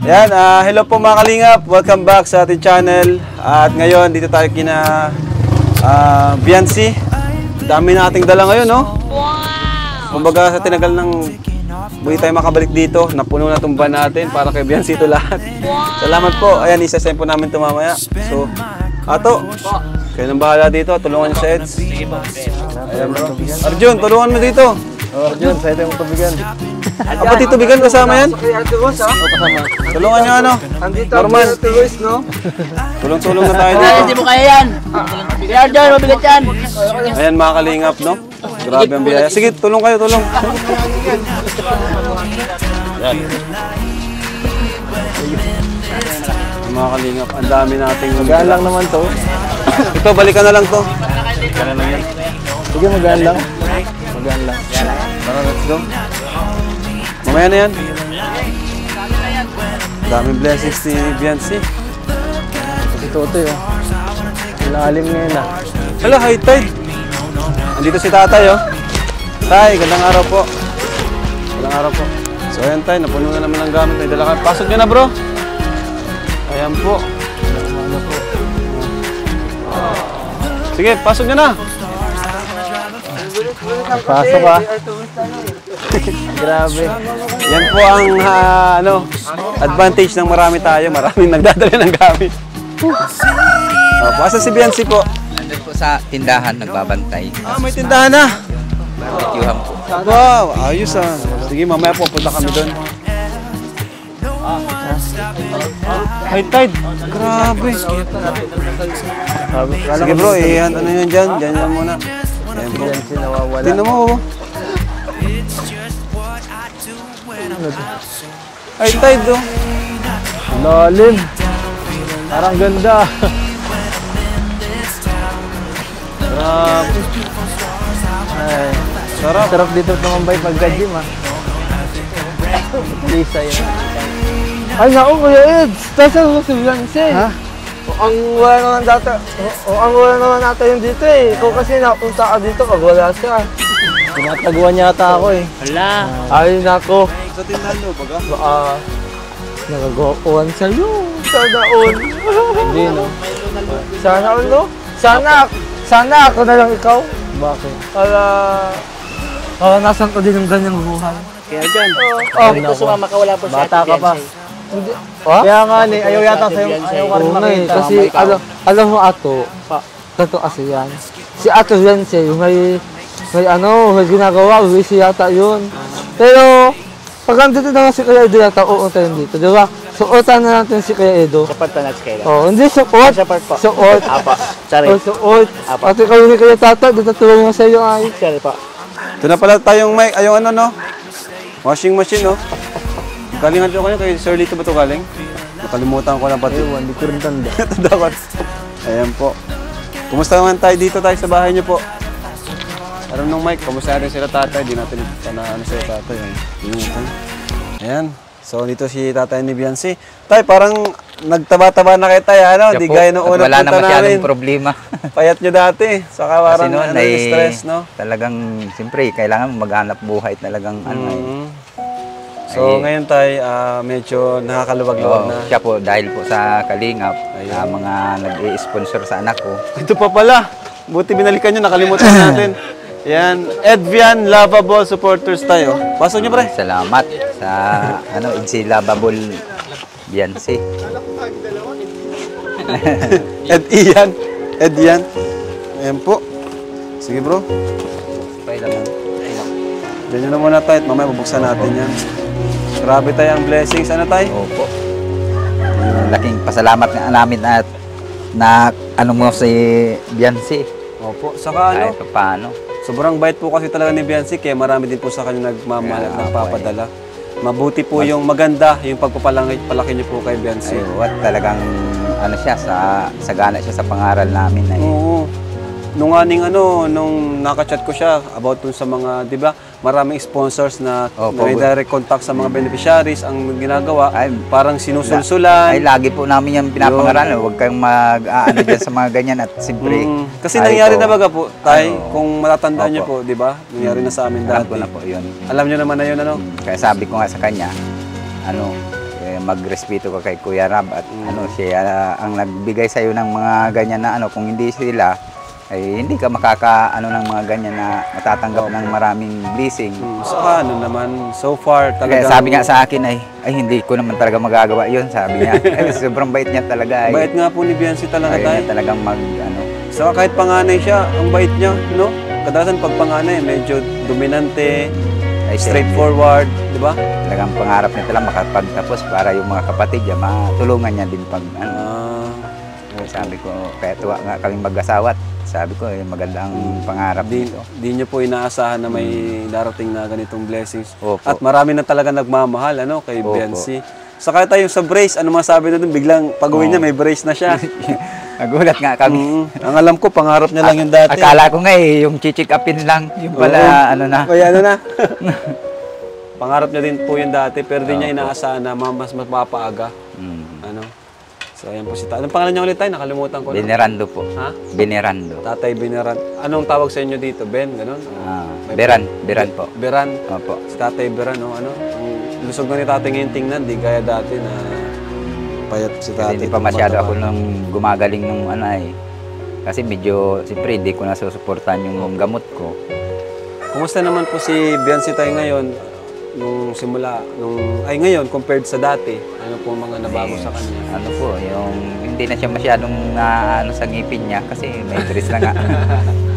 Yan, hello po mga kalingap. Welcome back sa ating channel. At ngayon, dito tayo kina Biancy. Dami nating dala ngayon, no? Wow! Kumbaga sa tinagal ng buhay tayo makabalik dito, napuno na itong van natin para kay Biancy ito lahat. Wow! Salamat po. Ayan, isa-send po namin ito mamaya. So, Ato, kayo nang bahala dito. Tulungan niyo sa Eds. Ayan, bro. Arjun, tulungan mo dito. Arjun, sa ito yung tubigan. Pati tubigan kasama yan? Tulungan nyo ano? Norman. Tulong-tulong na tayo dito. Hindi mo kaya yan. Kaya Arjun, mabigat yan. Ayan mga kalingap, no? Grabe ang biyaya. Sige, tulong kayo, tulong. Yan. Mga kalingap, ang dami nating... Magaan lang naman to. Ito, balikan na lang to. Magaan lang yan. Sige, magaan lang. Magaan lang. Tara, let's go. Mamaya na yan. Daming blessings ni Biancy. Ito yun. Ilalim ngayon ah. Hala, high tide. Andito si tatay, oh. Tay, gandang araw po. Gandang araw po. So, ayan tay, napuno na naman ang gamit. May dala ka. Pasok nyo na, bro. Ayan po. Sige, pasok nyo na. Pasok ah. Grabe. Yan po ang advantage ng marami tayo. Maraming nagdadala ng gamit. Opo, asa si Biancy po? Nandun po sa tindahan, nagbabantay. May tindahan na. Barbecuehan po. Wow, ayos ah. Sige, mamaya po punta kami doon. High tide. Grabe. Sige bro, ano yun dyan? Dyan yan muna. Ayan po. Tingnan mo. High tide oh. Lalim. Parang ganda. Grabe. Ay, Sarap. sarap dito tumambay pagka-gym ah. Lisa yan. Ay naku, Kuya Eds! Tasal ko si Biancy. Ha? Ang wala naman natin dito eh. Ikaw kasi napunta ka dito pag wala siya. Tinataguan yata ako eh. Hala. Ay nako. Sa tindahan mo, baga? Nagagawakuhan sa'yo. Sana all. Hindi no? Sana all no? Sana ako na lang ikaw. Bakit? Nasan ko din yung ganyang buhay. Kaya Arjun, Bakit ko sumama ka wala po sa bata ka pa. Hindi. Kaya nga ni, ayaw yata sa'yo. Ayaw ka rin makita. Kasi alam mo ato, ganito kasi yan. Si Ato Biancy, may ginagawa, busy yata yun. Pero, pag andito naman si Kuya Edo yata, uuntayin dito, di ba? Suotan na natin si Kuya Edo. Support pa natin kayo. Oh, hindi support. Support po. Support. Apa. Sorry. Oh, support. At ikaw ni Kuya Tata, dito tulong mo sa iyo ay. Sorry po. Ito na pala tayong mic. Ayong ano, no? Washing machine, no? Galingan ko kayo kay Sir Lito ba ito galing? Nakalimutan ko lang pati. Ewan, di ko rin tanda. Ito dapat. Ayan po. Kumusta naman tayo dito tayo sa bahay niyo po? Aram nung mic, kumusta natin sila tatay? Di natin ano sila tatay. Ayan. So dito si tatay ni Biancy. Tay, parang nagtaba-taba na kayo tayo, ano? Di gaya nung unang wala na punta namin. masyadong problema. Payat nyo dati. Saka parang Kasi noon stress, no? talagang, siyempre, kailangan maghanap buhay talagang So ngayon tayo, medyo nakakaluwag-luwag na. Siya po, dahil po sa Kalingap, mga nag-i-sponsor sa anak ko. Ito pa pala. Buti binalikan nyo, nakalimutan natin. Yan, Edvian Lovable Supporters tayo. Pasok nyo, pre. Salamat sa Edsi Lovable Biancy. Ed Ian. Ayan po. Sige bro. Diyan nyo na muna tayo at mamaya bubuksan natin yan. Grabe tayo ang blessings. Ano tayo? Opo. Laking pasalamat nga namin at na mo si Biancy. Opo. Saka ano? Kahit paano. Sobrang bait po kasi talaga ni Biancy kaya marami din po sa kanya nagmamahal at nagpapadala. Mabuti po yung maganda, yung pagpapalaki niyo po kay Biancy. At talagang siya, sagana siya sa pangaral namin. Oo. Nung nakachat ko siya about dun sa mga, di ba, maraming sponsors na may direct contact sa mga beneficiaries ang ginagawa. Parang sinusulsulan. Ay, lagi po namin yung pinapangaralan. Huwag kayong mag-aano dyan sa mga ganyan at siyempre. Kasi nangyari na baga po, kung matatandaan niyo po, di ba? Nangyari na sa amin dati. Alam ko na po yun. Alam niyo naman na yun, ano? Kaya sabi ko nga sa kanya, magrespeto ka kay Kuya Rab at ano siya ang nagbigay sa iyo ng mga ganyan na ano, kung hindi sila ay hindi ka makaka ano ng mga ganyan na matatanggap ng maraming blessing. Saka ano naman, so far Kaya talagang... sabi nga sa akin ay hindi ko naman talaga magagawa yun, sabi niya. Ay, sobrang bait niya talaga. Bait nga po ni Biancy talaga Ayaw tayo. niya talagang mag ano. Saka kahit panganay siya, ang bait niya, no? Kadalasan pag panganay, medyo dominante, Ay, straightforward, di ba? Talagang pangarap niya talaga makapagtapos para yung mga kapatid niya matulungan niya din pag ano. Sabi ko, kaya tuwa nga kaming mag-asawa. Sabi ko, magandang pangarap dito. Di niyo po inaasahan na may darating na ganitong blessings. Opo. At marami na talaga nagmamahal, ano, kay Opo. Biancy. Saka tayo sa brace, ano masabi na doon, biglang pag-uwi niya, may brace na siya. Nagulat nga kami. Ang alam ko, pangarap niya lang yung dati. Akala ko nga yung chichik upin lang. Yung pala, ano na. Kaya ano na. Pangarap niya din po yung dati, pero di niya inaasahan na mas mapapaaga. Ano. So, ayan po si Tatay. Anong pangalan niya ulit tayo? Nakalimutan ko na. Benerando po. Ha? Benerando. Tatay Beneran. Anong tawag sa inyo dito? Ben? Ganon? Beran. Beran po. Beran. Opo. Si Tatay Beran, no? Ano? Lusog na ni Tatay ngayon tingnan. Di gaya dati na payat si Kasi Tatay. hindi pa masyado ako nung gumagaling nung ano eh. Kasi medyo, siyempre, hindi ko nasusuportahan yung gamot ko. Kumusta naman po si Biancy tayo ngayon? Nung simula, ngayon compared sa dati, ano po mga nabago sa kanya? Ano po, yung hindi na siya masyadong ano sa ngipin niya kasi may dress na nga.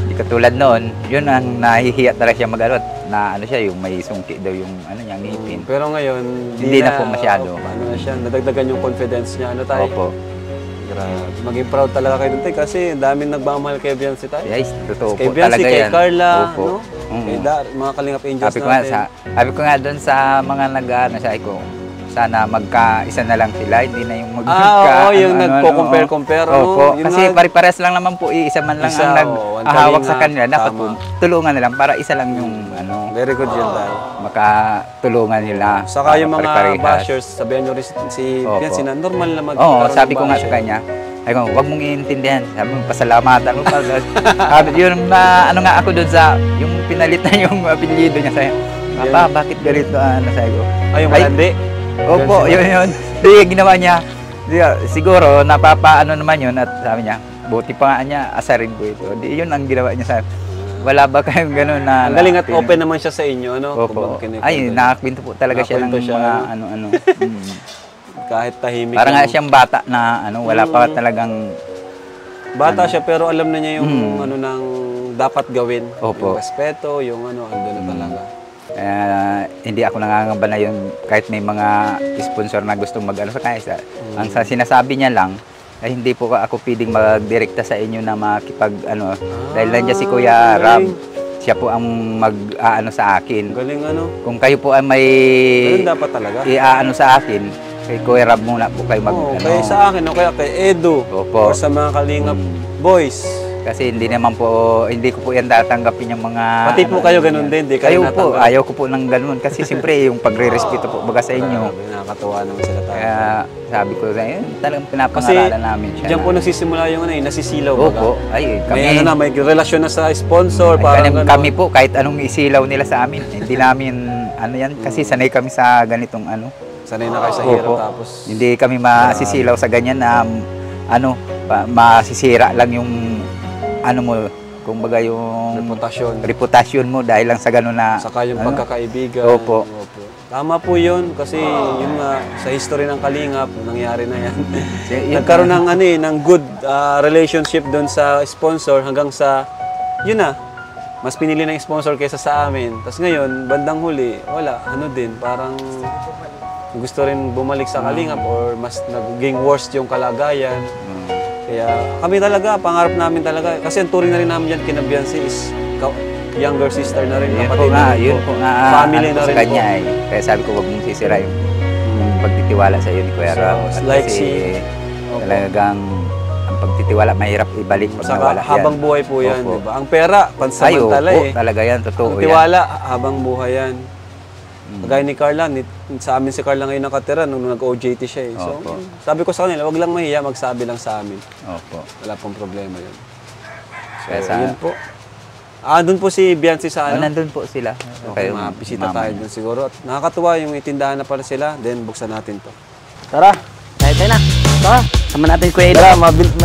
Hindi katulad noon, yun ang nahihiya talaga siya mag-alot na ano siya, yung may sungki daw yung ano niya ngipin. Pero ngayon, Hindi na po masyado. Ano na siya, nadagdagan yung confidence niya. Ano tayo? Opo. Grabe. Maging proud talaga kayo dun tayo kasi daming nagmamahal kay Biancy tayo. Yes, totoo Kay po Biancy, talaga kay yan. Carla, Opo. no? Kay mga Kalingap Angels Sabi ko nga, natin. sabi ko nga doon sa mga nag-ano sa ko, sana magka-isa na lang sila, hindi na yung oo, yung nagko-compare-compare. Opo, Yun kasi nga. pare-pares lang naman po, isa man lang Isa, ang ang naghahawak sa kalinga, kanila. Dapat po, tama. tulungan na lang para isa lang yung ano, Very good yun tayo. makatulungan nila. Saka yung mga pare-parehas. bashers, sabihan nyo rin si Opo. Biancy na normal na mag Oo, sabi ko nga sa kanya, ay ko, wag mong iintindihan. Sabi mo, pasalamatan mo pa. Sabi, yun, ano nga ako doon sa, yung pinalit na yung apelyido niya sa'yo. Papa, bakit ganito? Ano sa'yo ko? Ay, yung malandi? Opo, yun. Di, ginawa niya. Di, siguro, napapaano naman yun. At sabi niya, buti pa nga niya, asarin ko ito. Di, yun ang ginawa niya sa wala ba kayong gano'n na... Ang galing at open naman siya sa inyo, ano? Opo. Kumbaga, Ay, nakakwento po talaga siya ng Nakakwento siya. mga ano-ano. kahit tahimik. Parang nga lang. siyang bata na ano, wala pa talagang... Bata siya pero alam na niya yung ano nang dapat gawin. Opo. Yung respeto, yung ano, andun na talaga. Hindi ako nangangamba na yung kahit may mga sponsor na gustong mag-ano sa kanya. Ang sa sinasabi niya lang, ay hindi po ako pwedeng magdirekta sa inyo na makipag ano dahil nandiyan si Kuya Rab. Siya po ang mag-aano sa akin. Galing ano. Kung kayo po ay may Ganun dapat talaga. i-aano sa akin, kay Kuya Rab muna po kayo mag Oo, ano. kaya sa akin o kaya kay Edu. Opo. O sa mga Kalingap boys. Kasi hindi naman po, hindi ko po yan tatanggapin yung mga... Pati po kayo ganun din, di kayo Kayo po, natanggap. ayaw ko po ng ganun. Kasi siyempre yung pagre-respeto po baga sa inyo. Grabe, nakakatuwa naman sila tayo. Kaya sabi ko sa inyo, talagang pinapangaralan namin siya. Diyan po nagsisimula yung ano, nasisilaw. Opo, baga. ay kami. May ano na, may relasyon na sa sponsor. Parang Kami po, kahit anong isilaw nila sa amin, hindi namin, ano yan, kasi sanay kami sa ganitong ano. Sanay na kayo sa hero Opo. tapos... Hindi kami masisilaw sa ganyan na, ano, masisira lang yung, ano mo, kumbaga yung reputasyon mo dahil lang sa gano'n na... Saka yung ano? pagkakaibigan. Opo. Tama po yun kasi yun nga sa history ng Kalingap nangyari na yan. Yun Nagkaroon ng ano ng good relationship doon sa sponsor hanggang sa yun na. Mas pinili ng sponsor kaysa sa amin. Tapos ngayon, bandang huli, wala, ano din, parang gusto rin bumalik sa Kalingap or mas naging worst yung kalagayan. Kaya kami talaga, pangarap namin talaga. Kasi ang turing na rin namin yan kina Biancy is younger sister na rin. Yun kapatid po nga, na rin yun po. po nga, Family ano na po rin sa kanya po. eh. Kaya sabi ko, wag mong sisira yung pagtitiwala sa iyo ni Kuya Rab. At like kasi Opo. talagang ang pagtitiwala, mahirap ibalik pag Saka nawala habang yan. buhay po yan, Opo. di ba? Ang pera, pansamantala Ay, opo, eh. talaga yan, totoo Ang yan. tiwala, habang buhay yan. Kagaya ni Carla, sa amin si Carla ngayon nakatira nung nag-OJT siya eh. So, Opo. sabi ko sa kanila, wag lang mahiya, magsabi lang sa amin. Opo. Wala pong problema yun. So, Kaya sa- yun po. Doon po si Biancy sa ano? Nandun po sila. Okay, bisita tayo dun siguro. At nakakatuwa yung itindahan na pala sila, then buksan natin to. Tara. Tayo na. Ha? Sama natin Kuya Edo. Tara,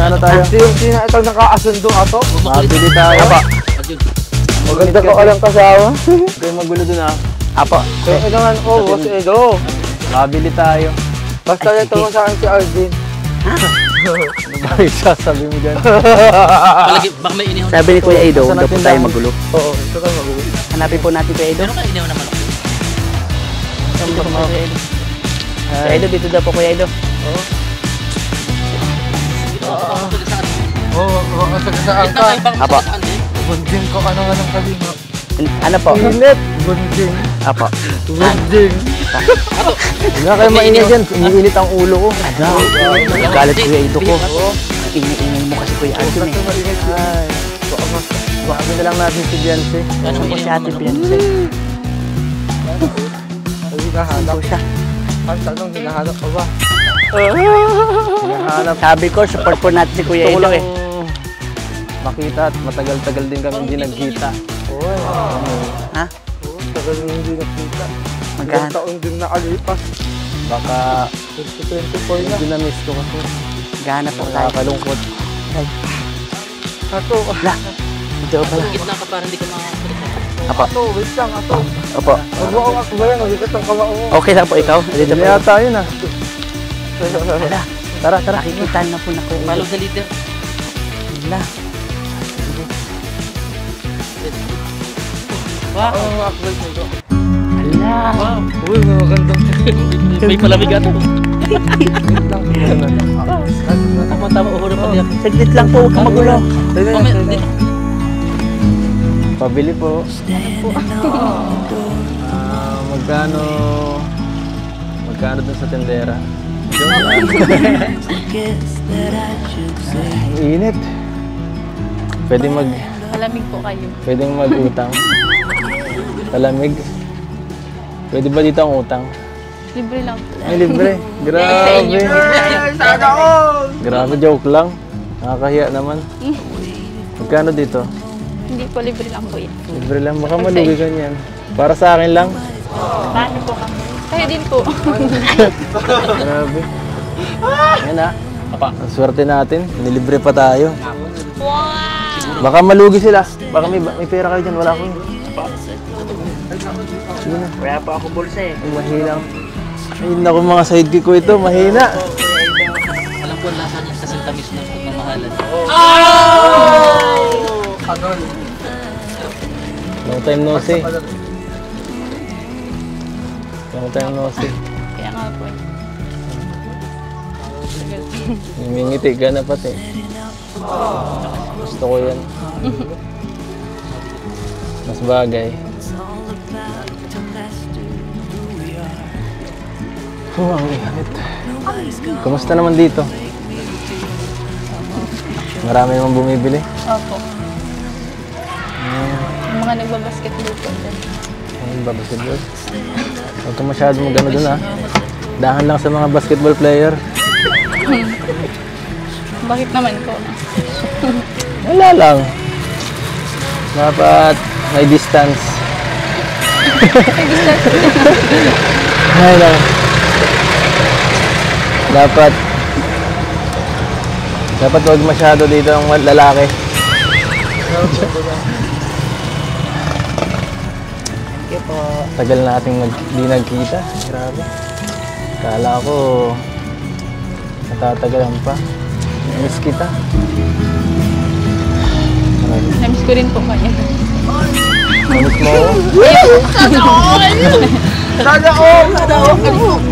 ano tayo? Sino ikaw nakakasundo ato? Mabili tayo. Apo. Maganda ka lang kasawa. Kayo magulo dun ah. Apo. Kaya ito nga, boss Edo. Mabili tayo. Basta ito mo sa akin si Arvin. Bakit sasabi mo dyan? Baka may inihaw. Sabi ni Kuya Edo, Saan huwag daw po natin tayo daan? magulo. Oo, ito ka magulo. Hanapin po natin Kuya Edo. Meron ka inihaw na manok. Saan po Kuya Edo? Kuya Edo, dito daw po Kuya Edo. Oo, saan ka? Apo. Bunding ko ka nang anong kalima. Ano po? Init! Bunding. Apo. Bunding. Huwag na kayo mainit dyan. Umiinit ang ulo ko. Galit Kuya Edo ko. Ingay-ingay mo kasi Kuya Edo eh. Ay. Baka na lang natin si Beyonce. Ano po si Ate Beyonce? Ay, hinahanap. Ano siya? Ang tanong, hinahanap ka ba? Hinahanap. Sabi ko, support po natin si Kuya Gusto ko Edo lang eh. makita at matagal-tagal din kami hindi nagkita. Oo, Ha? tagal na hindi nakita. Magkano? Ilang taon din nakalipas. Baka 2024 na. hindi na-miss ko kasi. Gahanap po tayo. Nakakalungkot. Ato, Ito pala. Gitna ka para hindi ka makakalita. Apo. ato, wait lang, ato. Opo. Magbuo ako ba yan? Magikat ang kamao mo. Okay lang po ikaw. Dito Hindi po. yata yun ah. Ala, Tara, tara. nakikita na po na Kuya Edo. Follow the leader. Ala. Wow. Ang upload nito. Ala. Wow. Uy, magandang May palamig ato. wait lang. Tama-tama, uhuro pa diyan. Saglit lang po, huwag kang magulo. Dito. Pabili po. Magkano? Magkano dun sa tendera? Ang init. Pwedeng Malamig po kayo. pwedeng mag-utang. Palamig. Pwede ba dito ang utang? Libre lang po. Ay, libre. Grabe. Grabe, joke lang. Nakakahiya naman. Magkano dito? Hindi po, libre lang po yan. Libre lang. Baka malugi ka niyan. Para sa akin lang. Paano po kami? Kayo din po. Grabe. Yan ah. Apa. Ang swerte natin. Nilibre pa tayo. Wow! Baka malugi sila. Baka may pera kayo dyan. Wala akong. Sige na. Kaya po ako bulsa eh. Ay, mahina. Ay, naku mga sidekick ko ito. Mahina. Alam ko ang lasa niya sa sintamis ng pagmamahalan. Long time no see. Long time no see. Kaya nga po. Ngingiti ka na pati. Gusto ko yan. Mas bagay. Ang init. Kumusta naman dito? Marami naman bumibili. Opo. Yung mga nagbabasketball po dyan. Ang basketball. Huwag ka masyado mag-ano dun ha. Dahan lang sa mga basketball player. Bakit naman po? Wala lang. Dapat may distance. Ay lang. Dapat huwag masyado dito ang lalaki. Thank you po. Tagal nating di nagkita. Grabe. Kala ko matatagalan pa. Miss kita. Namiss ko rin po kayo. Miss mo ako?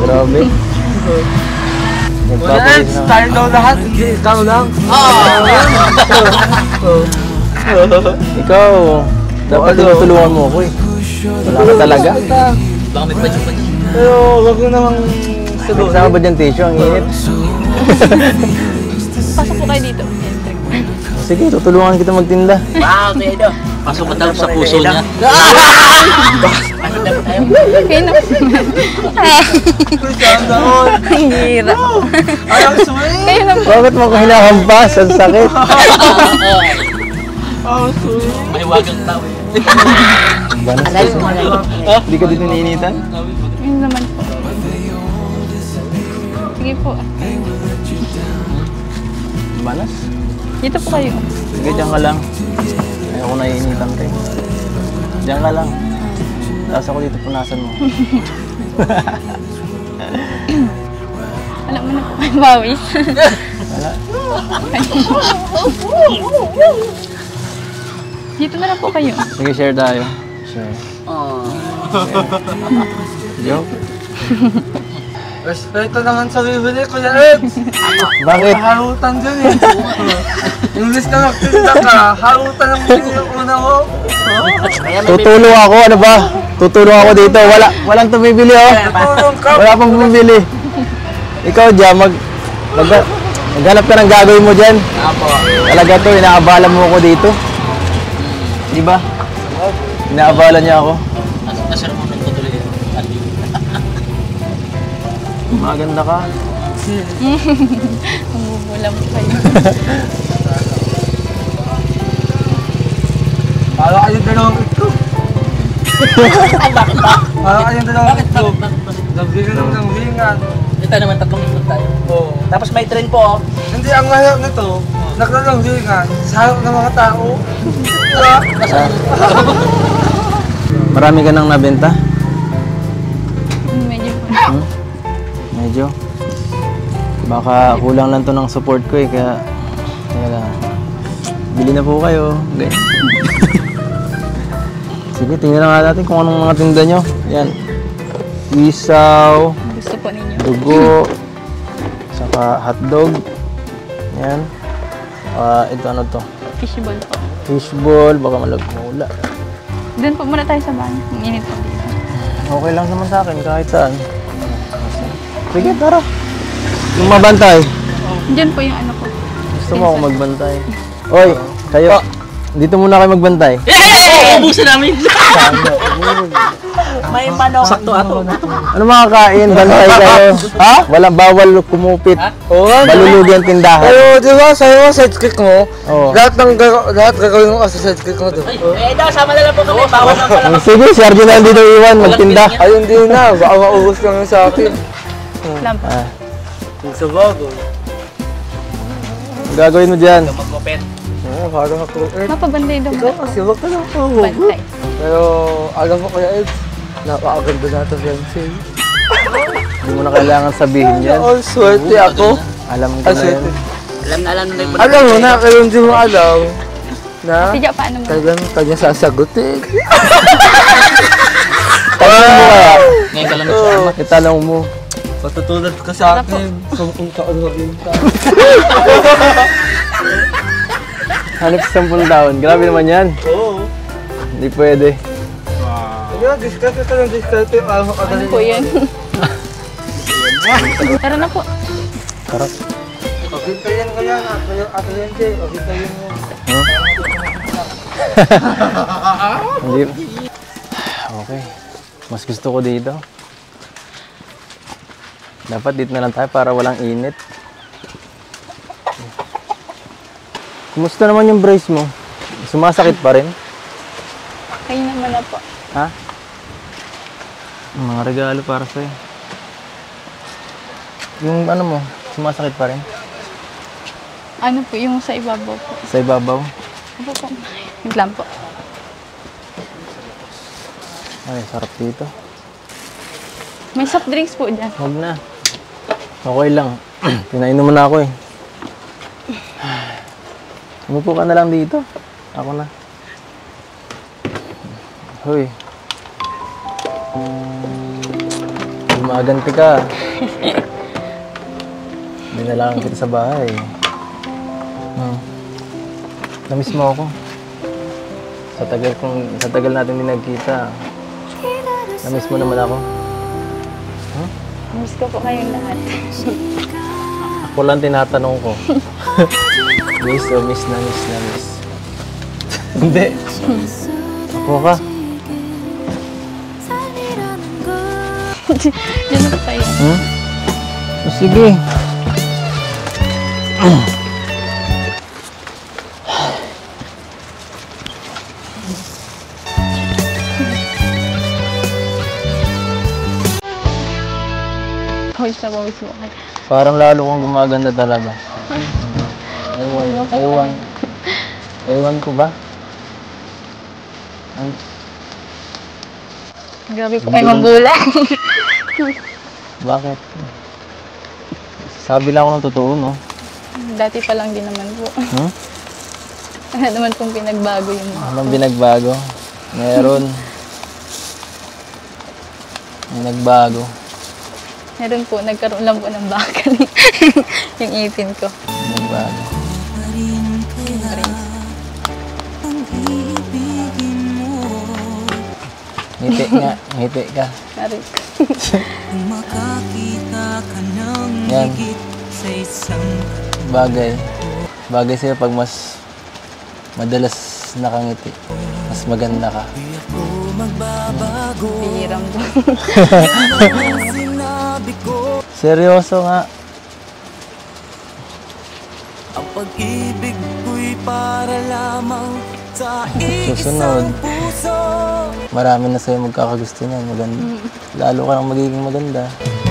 Grabe. Nagpapalit na. Tayo daw lahat, hindi ikaw lang. Ikaw, dapat tinutulungan mo ako eh. Wala ka talaga. Baka may badyo pa dyan. Pero wag mo namang May kasama ba dyan tissue? Ang init. Pasok po kayo dito. Sige, tutulungan kita magtinda. Wow, Kuya Edo. Pasok ka sa puso niya. Kayo na. Ang hirap. Kayo na. Bakit mo ko hinahampas? Ang sakit. Mahiwagang tao. Banas Alay kasi. mo lang. Hindi ka dito niinitan? Yun naman po. Sige po. Malas? Dito po kayo. Sige, diyan ka lang. Ayoko naiinitan kayo. Diyan ka lang. Tapos ako dito punasan mo. Alam mo na po kayo, bawis. Wala. Dito na lang po kayo. Sige, share tayo. Share. Joke? Respeto naman sa bibili, Kuya Eds. Bakit? Harutan dyan eh. English na magtinda ka, harutan ang bibili yung una mo. Tutulong ako, ano ba? Tutulong ako dito. Walang tumibili, oh. Tulong ka. Wala pang bumibili. Ikaw dyan, maghanap ka ng gagawin mo dyan. Talaga to, inaabala mo ako dito. Di ba? Inaabala niya ako. Nasir mo nang tutuloy yun. Maganda ka. Bumubula po kayo. Para kayong dalawang ito. Para kayong dalawang ito. Nabili lang ng lingan. Ito naman tatlong ikot tayo. Oo. Tapos may train po. Hindi ang ngayon nito, naglalang lingan sa harap ng mga tao. Diba? Marami ka nang nabenta? Medyo po. Medyo. Baka kulang lang to ng support ko eh, kaya lang. Bili na po kayo. Ganyan. Sige, tingnan na nga natin kung anong mga tinda nyo. Yan. Isaw, Gusto po ninyo. dugo, saka hotdog. Yan. Ito ano to? Fishball po. Fishball, baka mawala. Doon po muna tayo sa banyo. Ang init po dito. Okay lang naman sa akin, kahit saan. Sige, tara. Yung mabantay. Diyan po yung ano ko. Gusto mo ako magbantay. Oy, kayo. Dito muna kayo magbantay. Ubusin namin! May manok. Sakto ato. Ano makakain? Bantay kayo. Ha? Walang bawal kumupit. Oo nga. Malulugi ang tindahan. Pero di ba, sa'yo sa sidekick mo, Oo. lahat gagawin mo sa sidekick mo doon. Daw, sama na lang po kami. Bawal na pala. Sige, si Arjun na dito iwan. Magtinda. Ayun din na, baka maubos lang yun sa akin. Lamp. Yung sa bago. Ang gagawin mo dyan? Magmoped. Oo, parang ako. Mapabanday daw. Kasi wag ka lang ako. Bantay. Pero alam mo Kuya Eds, napakaganda na ito fiancé. Hindi mo na kailangan sabihin yan. All swerte ako. Alam ko All na swerte. yan. Alam na alam na yung Alam mo na, pero hindi mo alam na Sige, paano mo? talagang kanya sasagutin. Tanong mo kaya. Ngayon ka lang nagsama. Itanong mo. Patutulad ka sa akin. 10 taon na rin ka. Hanip sa 10 taon. Grabe naman yan. Oo. Hindi pwede. Hindi na, discarte ka lang, discarte. Alam mo ka Ano po yan? Tara na po. Tara. Okay ka yan kaya nga. Ato yan, Jay. Okay ka yan mo. Hindi. Okay. Mas gusto ko dito. Dapat dito na lang tayo para walang init. Kumusta naman yung brace mo? Sumasakit pa rin? Kayo naman na po. Ha? Mga regalo para sa'yo. Yung ano mo, sumasakit pa rin? Ano po, yung sa ibabaw po. Sa ibabaw? Ano po? Wait lang po. Ay, sarap dito. May soft drinks po dyan. Huwag na. Okay lang. Pinainom mo na ako eh. Umupo ka na lang dito. Ako na. Hoy. Gumaganti ka. Dinalangan kita sa bahay. Namiss mo ako. Sa tagal natin din nagkita. Namiss mo naman ako. Miss ko po kayong lahat. Ako lang tinatanong ko. Miss o miss na miss na miss. Hindi. Ako ka. Diyan na po tayo. O, sige. Pawis na pawis mo kayo. Parang lalo kang gumaganda talaga. Ewan ko ba? Grabe po ay magulang. Bakit? Sabi lang ako ng totoo, no? Dati pa lang din naman po. Hmm? Ano naman pong pinagbago yung mga. Anong binagbago? Meron. May nagbago. Meron po, nagkaroon lang po ng bakal yung ipin ko. Nagbago. Ngiti nga, ngiti ka. Nari. Yan. Bagay. Bagay sa'yo pag mas madalas nakangiti. Mas maganda ka. Bihirang po. Seryoso nga. Ang pag-ibig ko'y para lamang sa Susunod. isang puso. Marami na sa'yo magkakagusto niyan. Maganda. Lalo ka nang magiging maganda.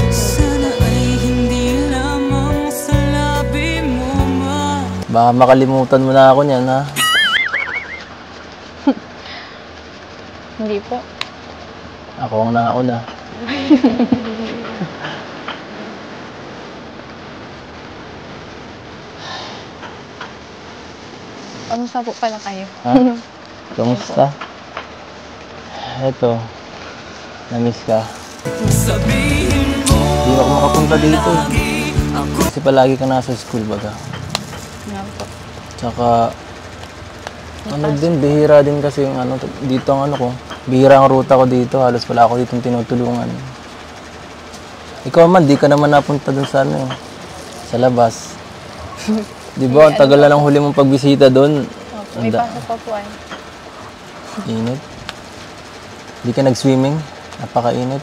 Sana ay hindi lamang sa labi mo, ma. Baka makalimutan mo na ako niyan, ha? Hindi po. Ako ang nauna. Kamusta po pala kayo? Ha? Kamusta? Eto. Namiss ka. Sabihin mo Hindi ako makapunta dito. Kasi palagi ka nasa school baga. Nga po. Tsaka, ano din, bihira din kasi yung ano, dito ang ano ko. Bihira ang ruta ko dito, halos wala ako ditong tinutulungan. Ikaw man, di ka naman napunta dun sa ano, sa labas. Di ba, ang tagal na lang huli mong pagbisita dun. Opo, may pasok pa po ay. Init. Di ka nag-swimming, napakainit.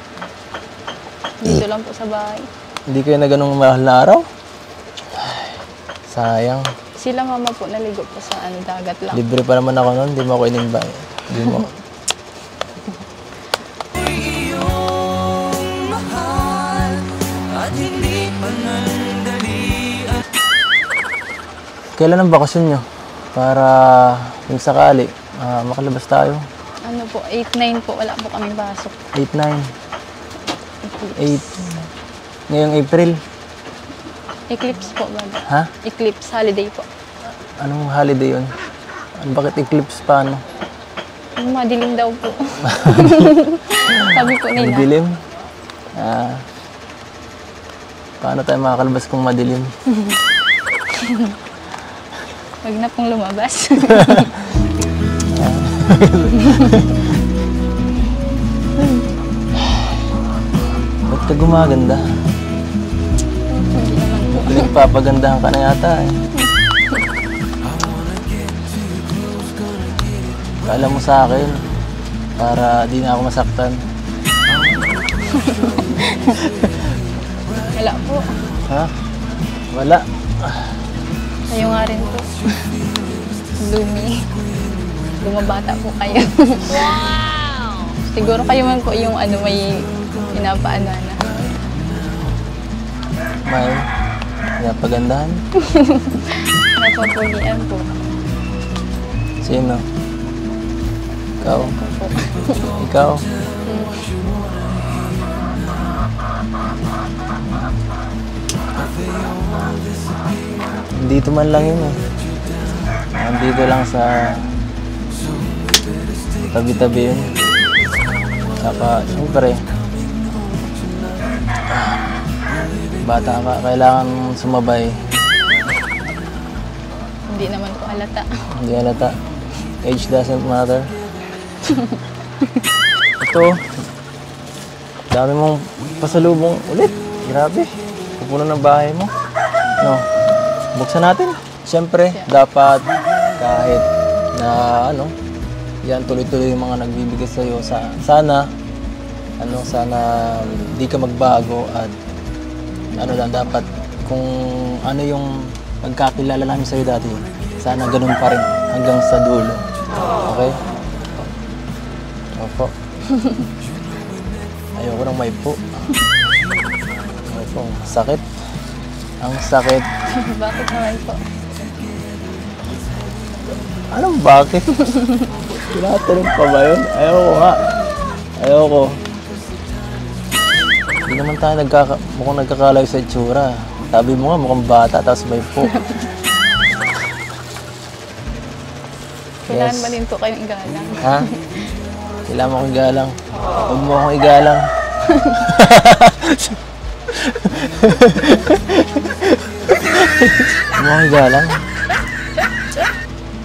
Dito lang po sa bahay. Hindi kayo na ganong mahal na araw? Ay, sayang. Sila mama po naligo po sa ano, dagat lang. Libre pa naman ako noon, di mo ako inimbay. Di mo. iyong mahal at hindi pa nandalian. Kailan ang bakasyon nyo? Para kung sakali, makalabas tayo. Ano po, 8-9 po, wala po kaming pasok. 8-9. 8. Ngayong April. Eclipse po, baga. Ha? Eclipse, holiday po. Anong holiday yun? Bakit eclipse pa, ano? Yung madilim daw po. Sabi po Ang nila. dilim? Paano tayo makakalabas kung madilim? Huwag na pong lumabas. Ba't ka gumaganda? Hindi naman po. Pinagpapagandahan ka na yata eh. Kala mo sa akin, para di na ako masaktan. Wala po. Ha? Wala. Kayo nga rin po. Lumi. Lumabata po kayo. Wow! Siguro kayo man po yung ano, may pinapaano na. May pinapagandahan. Napapulian po. Sino? Ikaw? Ako po. Ikaw? Dito man lang yun eh. Nandito lang sa tabi-tabi yun. Saka, siyempre, bata ka, kailangan sumabay. Hindi naman po halata. Hindi halata. Age doesn't matter. Ito, dami mong pasalubong ulit. Grabe. Pupuno ng bahay mo. No. Buksan natin. Siyempre, dapat kahit na ano, yan tuloy-tuloy yung mga nagbibigay sa iyo. Sana di ka magbago at ano lang dapat kung ano yung pagkakilala namin sa iyo dati. Sana ganun pa rin hanggang sa dulo. Okay? Opo. Ayoko nang may po. May po. Sakit. Ang sakit. Bakit naman po? Anong bakit? Tinatanong pa ba yun? Ayoko nga. Ayoko. Hindi naman tayo mukhang nagkakalayo sa itsura. Sabi mo nga mukhang bata, tapos may po. Kailangan ba din po kayong igalang? Ha? Kailangan mo akong igalang. Huwag mo akong igalang. Huwag mo akong igalang.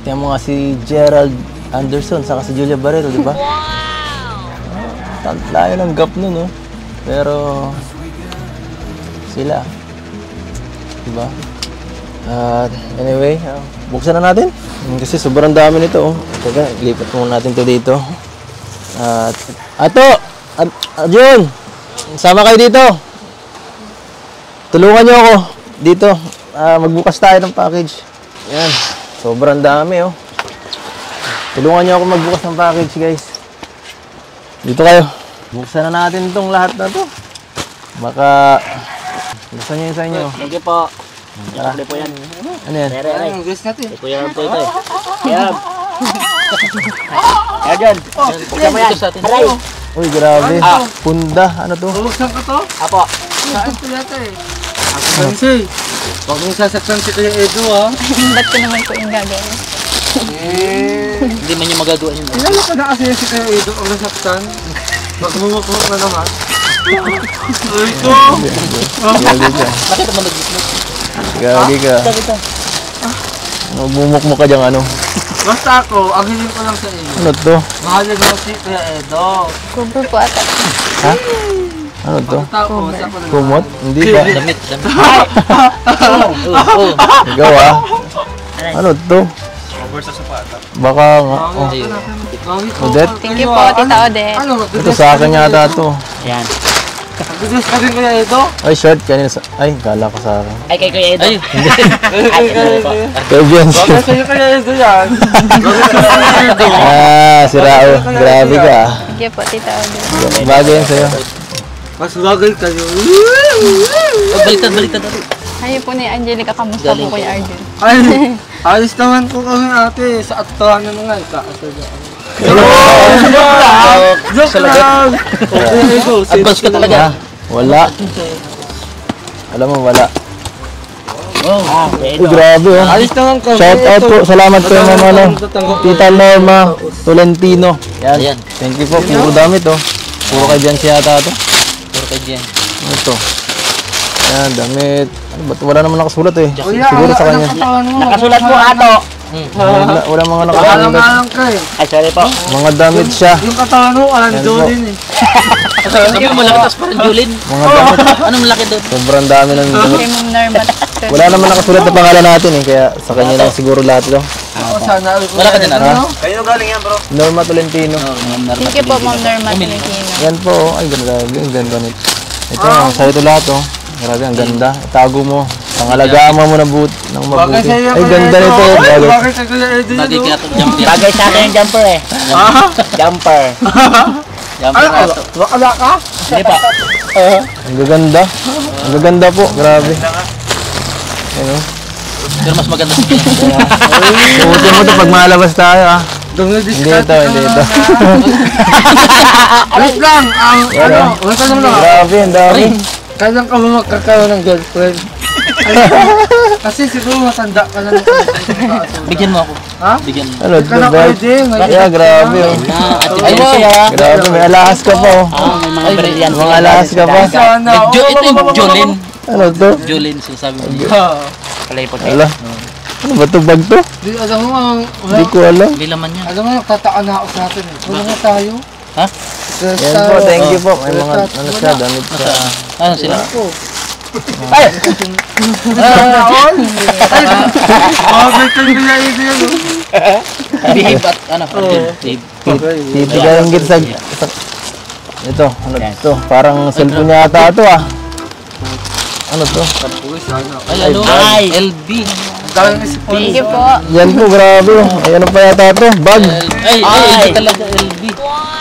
Kaya mo nga si Gerald Anderson, saka si Julia Barreto, di ba? Wow! Layo ng gap nun, no? Pero, sila. Di ba? Anyway, buksan na natin. Kasi sobrang dami nito, oh. Teka, lipat muna natin to dito. Ato! Jun! Sama kayo dito. Tulungan nyo ako dito. Magbukas tayo ng package. Yan. Sobrang dami, oh. Tulungan nyo ako magbukas ng package, guys. Dito kayo. Buksan na natin itong lahat na to. Baka buksan nyo yun sa inyo. Thank you po. Yakli po yan. Ano yan? Anong gusto natin? Ito yan po ito eh. Yan. Yan dyan. Buksan mo yan. Aray. Uy, grabe. Punda. Ano to? Buksan ko to? Apo. Saan ito yata eh? Ako Sensei. Huwag mong sasaktan si Kuya Edo ha. Ba't ko naman po yung gagawin? Hindi man yung magagawa yun. Ilala ka na kasi si Kuya Edo ang nasaktan. Baka mumukok na naman. Ay ko! Gagi ka. Bakit naman nag-gitnot? Gagi ka. Bumukmuk ka dyan, ano? Basta ako, ang hiling ko lang sa inyo. Ano to? Mahalin mo si Kuya Edo. Cover po ata. Ha? Ano to? Tapos ako na. Kumot? Hindi ba? Damit. Ikaw, ah. Ano to? Baka nga. Oh. Odette? Thank you po, Tita Odette. Ano? Ito sa akin yata to. Ayan. Gusto ka din Kuya Edo? Ay, short. Kanina sa... Ay, kala ko sa akin. Ay, kay Kuya Edo. Ay, kay po. Kay Jens. Bakit sa'yo Kuya Edo yan? Si Rao. Grabe ka, ah. Thank you po, Tita Odette. Bagay yan sa'yo. Mas bagay kayo. Baliktad. Kayo po ni Angelica, kamusta po Kuya Arjun? Ay, ayos naman po kami ate. Sa atuhan mo nga. Joke lang! Advance ka talaga? Wala. Alam mo, wala. Grabe, oh. Ayos naman kami. Shout out po. Salamat po yung ano, Tita Norma Tolentino. Yan. Thank you po. Puro damit, oh. Puro kay Jan siya yata ito. Puro kay Jen. Ito. Yan, damit. Ano ba? Wala naman nakasulat eh. Siguro sa kanya. Nakasulat po ato. Wala mga nakasulat. Alang ka eh. Ay, sorry po. Mga damit siya. Yung katawan mo, alam Jolin eh. Sabi mo malaki tas parang Jolin. Mga damit. Anong malaki doon? Sobrang dami ng damit. Kay Ma'am Norma. Wala naman nakasulat na pangalan natin eh. Kaya sa kanya lang siguro lahat ito. Sana. Wala ka din ano? Kayo galing yan, bro? Norma Tolentino. Thank you po, Ma'am Norma Tolentino. Yan po, oh. Ay, ganda. Ang ganda nito. Ito, sa'yo ito lahat, oh. Grabe, ang ganda. Itago mo. Pangalagaan mo ng mabuti. Ay, ganda nito. Bakit sa Kuya Edo yun? Bagay sa akin yung jumper eh. Jumper. Jumper na ito. Wakala ka? Hindi pa. Ang gaganda. Ang gaganda po. Grabe. Ano? Pero mas maganda sa akin. Suotin mo ito pag malabas tayo, ah. Hindi ito, hindi ito. Wait lang, wait lang lang. Grabe, ang dami. Kailan ka ba magkakaroon ng girlfriend? Kasi siguro matanda ka na. Bigyan mo ako. Ha? Bigyan mo. Ano, Ka na belt? pwede. Yeah, grabe, oh. Ay, siya. Grabe, may alahas ka pa, oh. May mga brilliant. Mga alahas ka pa. Sana. Ito yung Jolin. Ano to? Jolin, sinasabi mo. Kalay po. Ala. Ano ba ito bag to? Di alam mo ang... Hindi ko alam. Hindi laman niya. Alam mo, nagtataka na ako sa atin eh. Wala nga tayo. Ha? Yan po, thank you po. May mga ano siya, damit siya. Ano sila? Bakit kayo pinaido yan? Behave at ano? Behave. Titigalinggit sa... Ito, ano to? Parang cellphone yata ito, ah. Ano to? Ay, ano? LB. Thank you po. Yan po, grabe. Ay, ano pa yata ito? Bag. Ay, ito talaga LB.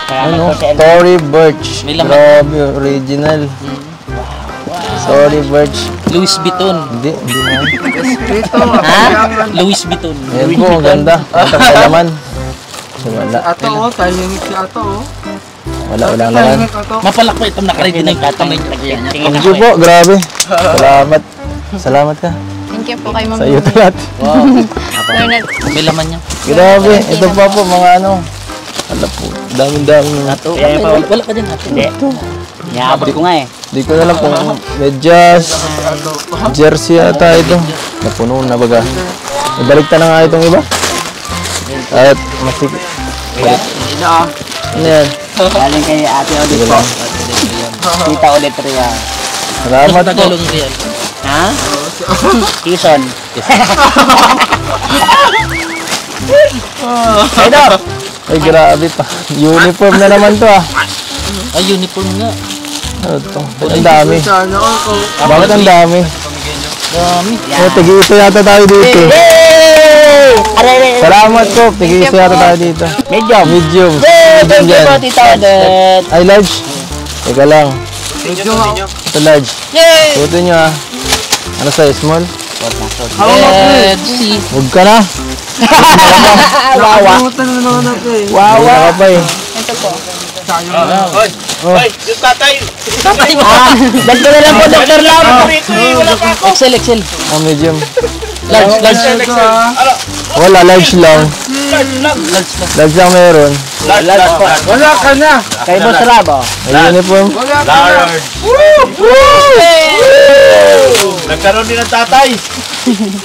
Ano? Tory Burch. May laman. Grabe, original. Sorry, Birch. Louis Vuitton. Hindi na. Ha? Louis Vuitton. Ayan po, ang ganda. Ang naman. So, wala. Ato oh, tahimik si Ato oh. Walang naman. Mapalak pa itong nakaready na yung tatay. Thank you po, grabe. Salamat. Salamat ka. Thank you po kay Ma'am Sa iyo Lumi. lahat. Leonard. May laman niya. Grabe. Ito pa po, mga ano. Alam po, dami-dami. Wala ka dyan ate. Hindi. Iabot ko nga eh. Di ko alam kung medyas, jersey ata ito. Napuno na baga. Ibalikta na nga itong iba. At masik... Ano yan? Galing kay Ate Odette po. Tita Odette Ria. Salamat po. Tagalog real. Ha? Quezon. Ay, grabe pa. Uniform na naman to ah. Ay, uniform nga. Ano to? Ang dami. Sana ako. Bakit ang dami? Dami. Oh, tig-isa yata tayo dito. Salamat po. Tig-isa yata tayo dito. Medium. Medium. Thank you po, Tita Odette. Ay, large. Teka lang. Medyo nga. Ito large. Suotin nyo ah. Ano sa'yo? Small? Let's see. Huwag ka na. Nakalimutan na naman natin. Wawa ka pa eh. Ito po. Tatay mo. Dagdag na lang po, Dr. Lam. Excel, Excel. Ah, medium. Large, large. Wala, large lang. Large lang meron. Wala ka na. Kay Boss Rab, oh. May uniform. Wala ka na. Nagkaroon din ng tatay.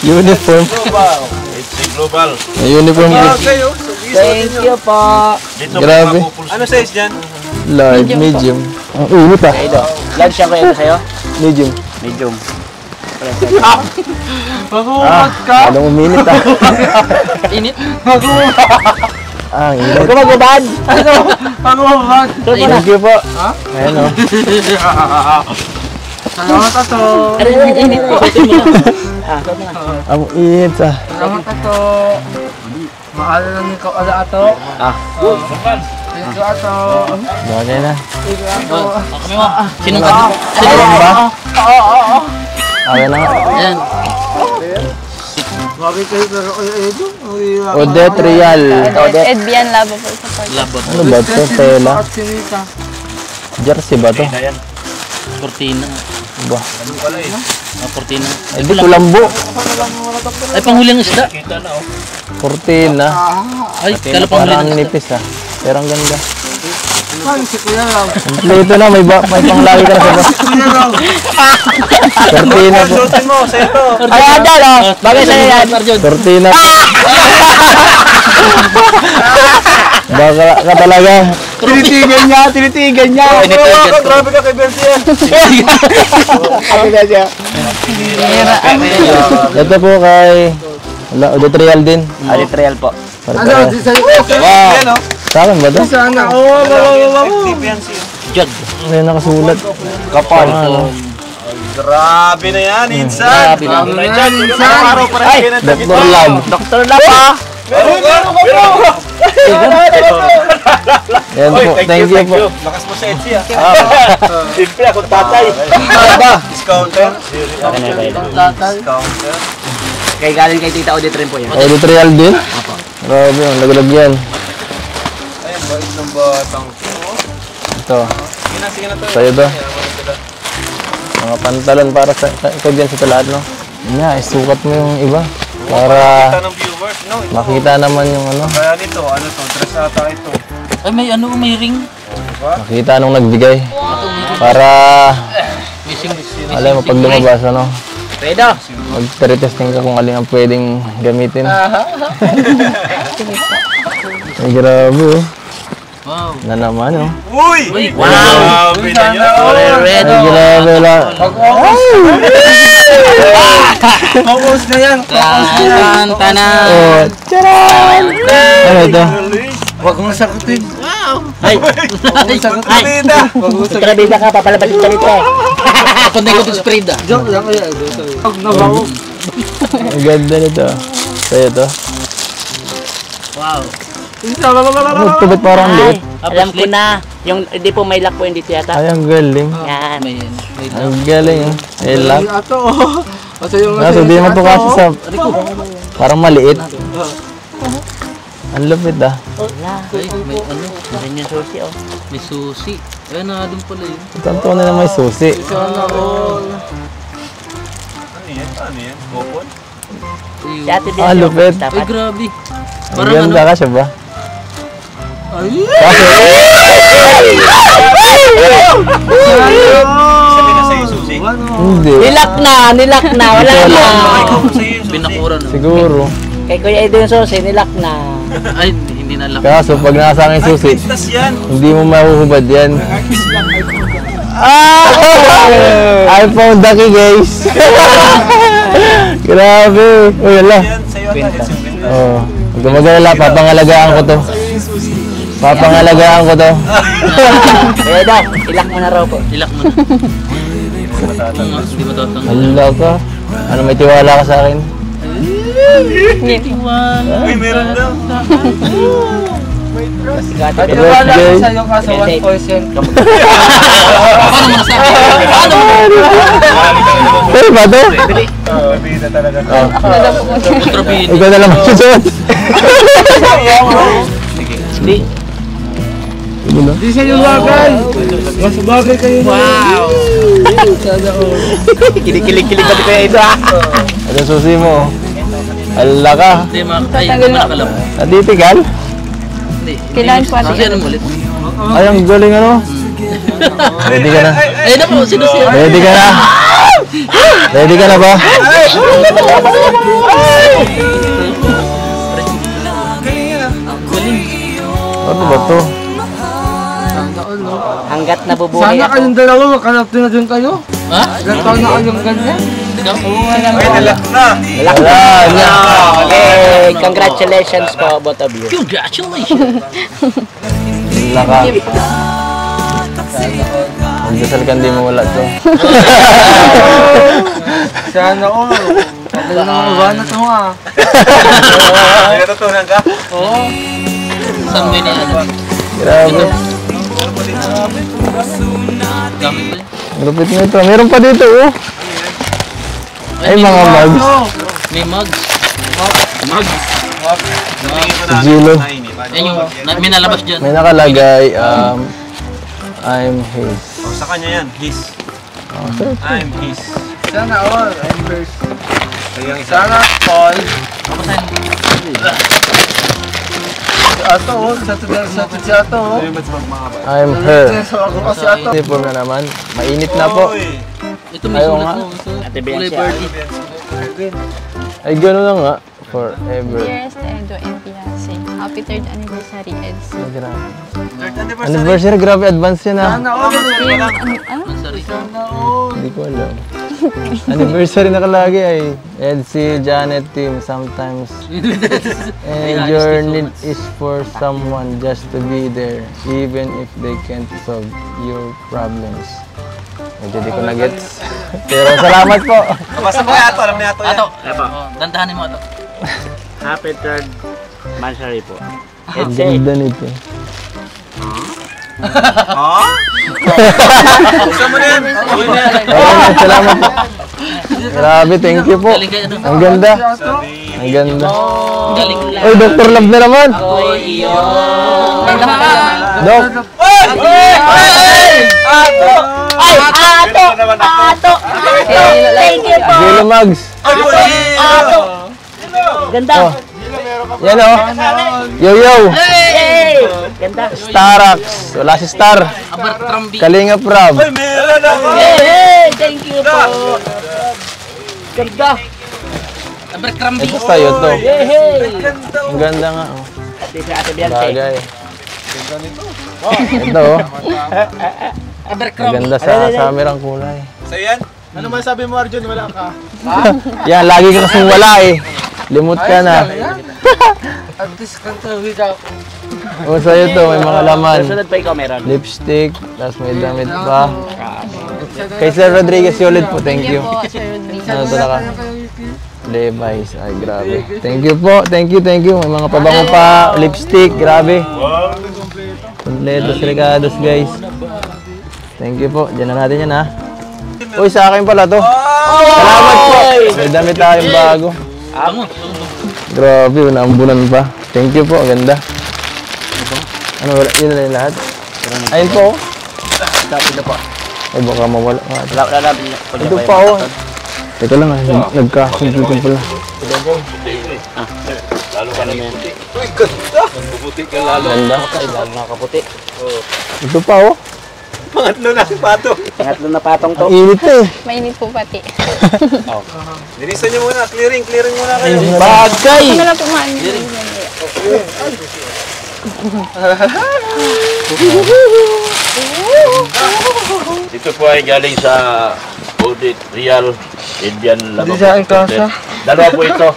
Uniform. It's a global. May uniform. Okay oh. Thank you po. Dito Grabe. Ano size dyan? Large, medium. Ang init ah. Large siya kayo sa'yo? Medium. Medium. Magumat ka. Anong uminit ah. Init. Ah, ang init. Huwag ka magbabad. Magumat. Thank you po. Ayan o. Salamat Ato. Init po. Ang init ah. Salamat Ato. Mahal na ni ko ala Ato. Thank you Ato. Bagay na. Kami mo. Sinong ka? Ayan ba? Okay na nga. Ayan. Bakit kayo pero Edo? Odette Real. Ed Bian Labo po sa part. Labot. Ano ba ito? Tela. At sinita. Jersey ba ito? Cortina. Ba? Cortina. Ay, di kulambo. Ay, panghuli ng isda. Cortina. Ay, kala panghuli Parang ng ang isda. nipis ah. Pero ang ganda. Saan si Kuya Ram? Kompleto na. May panglagi ka na sa ba? Kuya Ram. Cortina po. Suotin mo, sa ito. Ay, Adal, oh. Bagay sa'yo yan. Cortina. Baka ka talaga. Tinitigan niya, tinitigan niya. Grabe ka kay Benzi yan. Ito po kay... Wala, Odette Real din. Odette Real po. Ano? Di sa'yo ko. Yan o. Sa akin ba ito? Sana. Jug. May nakasulat. Kapal. Grabe na yan, Insan. Grabe na. Araw pa rin kayo Dr. Lab. Dr. Lab, ah. Yan po. Thank you po. Lakas mo sa Etsy ah. Simple akong tatay. Discounter. Discounter. Kay galing kay Tita Odette rin po yan. Odette Real din? Grabe, ang laglag yan. Ayan, bait ng batang. Ito. Sige na, sige na to. Sa'yo to. Mga pantalon para sa... Ikaw dyan sa lahat, no? Yun nga, isukat mo yung iba. Para Kita ng viewers, no? Ito. makita naman yung ano. Kaya nito, ano to, dress ata ito. Ay, may ano, may ring. Makita nung nagbigay. Para... Missing. Alam mo, pag lumabas, ano? Redo. Mag-testing ka kung alin ang pwedeng gamitin. Ay, grabe, oh. Wow. Na naman, oh. Uy! Wow. Grabe na yan. Ay, grabe lang. Focus na yan. Tan, tanan. Oh, charan! Ano ito? Huwag mong sakutin. Ay. Sakutin. Kabida ka, papalabatin ka nito. Pantay ko ito spread ah. Joke lang kaya. Huwag na bago. Ang ganda nito. Sa'yo to. Wow. Ano ito? Ba't parang liit? Alam ko na. Yung, hindi po may lock po yung dito yata. Ay, ang galing. Yan. Ang galing, eh. May lock. Ato, kasi yung Kaso di mo to kasi sa... Parang maliit. Ang lupit ah. Wala. May ano? Meron yung susi oh. May susi. Ayun na, doon pala yun. Tanto na lang may susi. sana all. Ano yan? Gopon? Si Ate Bianca. Ah, lupit. Ay, grabe. Ang ganda ka siya ba? Sabi na sa'yo, Susi. Hindi. Nilak na. Wala na. Binakura na. Siguro. Kay Kuya Edo yung susi, nilak na. Ay, hindi na lock. Kaso pag nasa akin susi, Tas yan. hindi mo mahuhubad yan. I found the key, guys. Grabe. Uy, ala. Yan, sa'yo ata. It's yung ganda. Oh, huwag ka mag-alala, papangalagaan ko to. Papangalagaan ko to. Kuya Edo, ilak mo na raw po. Ilak mo na. Hindi matatang. Hala ka. Ano, may tiwala ka sa akin? Uy, meron daw. Si Ate At Bianca. wala ko guys. sa'yo kaso 1%. Pero ba to? Bida talaga. Ikaw na lang magsusuot. Hindi. Di sa'yo bagay. Mas bagay kayo na. Wow! Kilig-kilig pa di Kuya Edo ah. Ano susi mo? Hala ka. Hindi, tatanggal na. Natitikal? Kailangan po Kasi ate. anong ulit? Ay, ang galing ano. Ready ka na? Ay, na po, sino siya? Ready ka na? Ready ka na ba? Ano ba to? Hanggat nabubuhay Sana ako. kayong dalawa, magkanap din na din kayo. Ha? Ilang taon na kayong ganyan. Ay, nalak na. Wala na. Okay, congratulations po both of you. Congratulations! Wala ka. Magdasal ka, hindi mo wala to. Sana all. Tagal na mga banat mo ah. May natutunan ka? Saan mo yun ano? Grabe. Gamit ko Lupit mo ito. Meron pa dito, oh. Ay, mga mugs. May mugs. Tingin ko Si Gilo. Yan yung, may nalabas dyan. May nakalagay, I'm his. Oh, sa kanya yan. His. Oh, sir. I'm his. Sana all. I'm first. Kaya isa. Sana all. Si Ato oh. Si Ato oh. Ayun ba't magmahaba? I'm her. So ako kasi Ato. Uniform na naman. Mainit na po. Uy. Ito may Ayaw sulat nga. po. Ate Kulay Bianca. birdie. Ay, gano'n na nga. Forever. Dearest Edo and Fiancé, happy 3rd anniversary, Edsy. Ay, grabe. Third anniversary. Anniversary, grabe. Advance yan ah. Sana all. Sorry. Hindi ko alam. Anniversary nakalagi ay Edsy, Janet, Team. Sometimes. And your need is for someone just to be there. Even if they can't solve your problems. Medyo di ko na-gets. Pero salamat po. Basta mo Ato. Alam niya Ato yan. Ato. Dandahanin mo ato. Happy 3rd anniversary po. Ang ganda nito. Ha? Buksan mo na yan. Okay, salamat po. Grabe, thank you po. Galing kayo ano? Ang ganda. Ang ganda. Galing lang. Oy, Dr. Love na naman. Oy, iyo. Doc. Ato! Thank you po! Gilo Mags. Ato! Ganda! Oh. Yan oh. Yo yo. Hey! Ganda! Starax. Wala si Star. Abercrombie! Kalinga Prab. Uy, meron ako. Hey! Thank you po! Ganda! Abercrombie! Ito sa'yo to. Hey! Ang ganda nga oh. Ate Bianca. Bagay. Ito oh. Ang Abercrombie! ganda sa summer ang kulay. Sa'yo yan? Ano masabi mo, Arjun? Wala ka. Yan, lagi ka kasing wala eh. Limot ka na. At least kanta without. O sa'yo to, may mga laman. Sunod pa ikaw meron. Lipstick, tapos may damit pa. Kay Sir Rodriguez Yolid po, thank you. Po, Sir Rodriguez. Ano talaga? Levi's. Ay, grabe. Thank you po. Thank you. May mga pabango pa. Lipstick. Grabe. Kompletos regados, guys. Thank you po. Diyan na natin yan, ha. Uy, sa akin pala to. Salamat po. May damit tayong bago. Grabe, naambunan pa. Thank you po. Ganda. Ano, wala? Yun na yung lahat. Ayun po. Ay, baka mawala. Ito pa, oh. Teka lang, nagkasuntutin pala. Lalo ka naman. Uy, ganda! Puputi ka lalo. Ganda. Lalo nakaputi. Ito pa, oh. Pangatlo na si Pato. Pangatlo na patong to. Ang init eh. Mainit po pati. Linisan niyo muna. Clearing muna kayo. Bagay! Ano na po maanin? Ito po ay galing sa Audit Real Indian Lavabo. Hindi sa aking kasa. Dalawa po ito.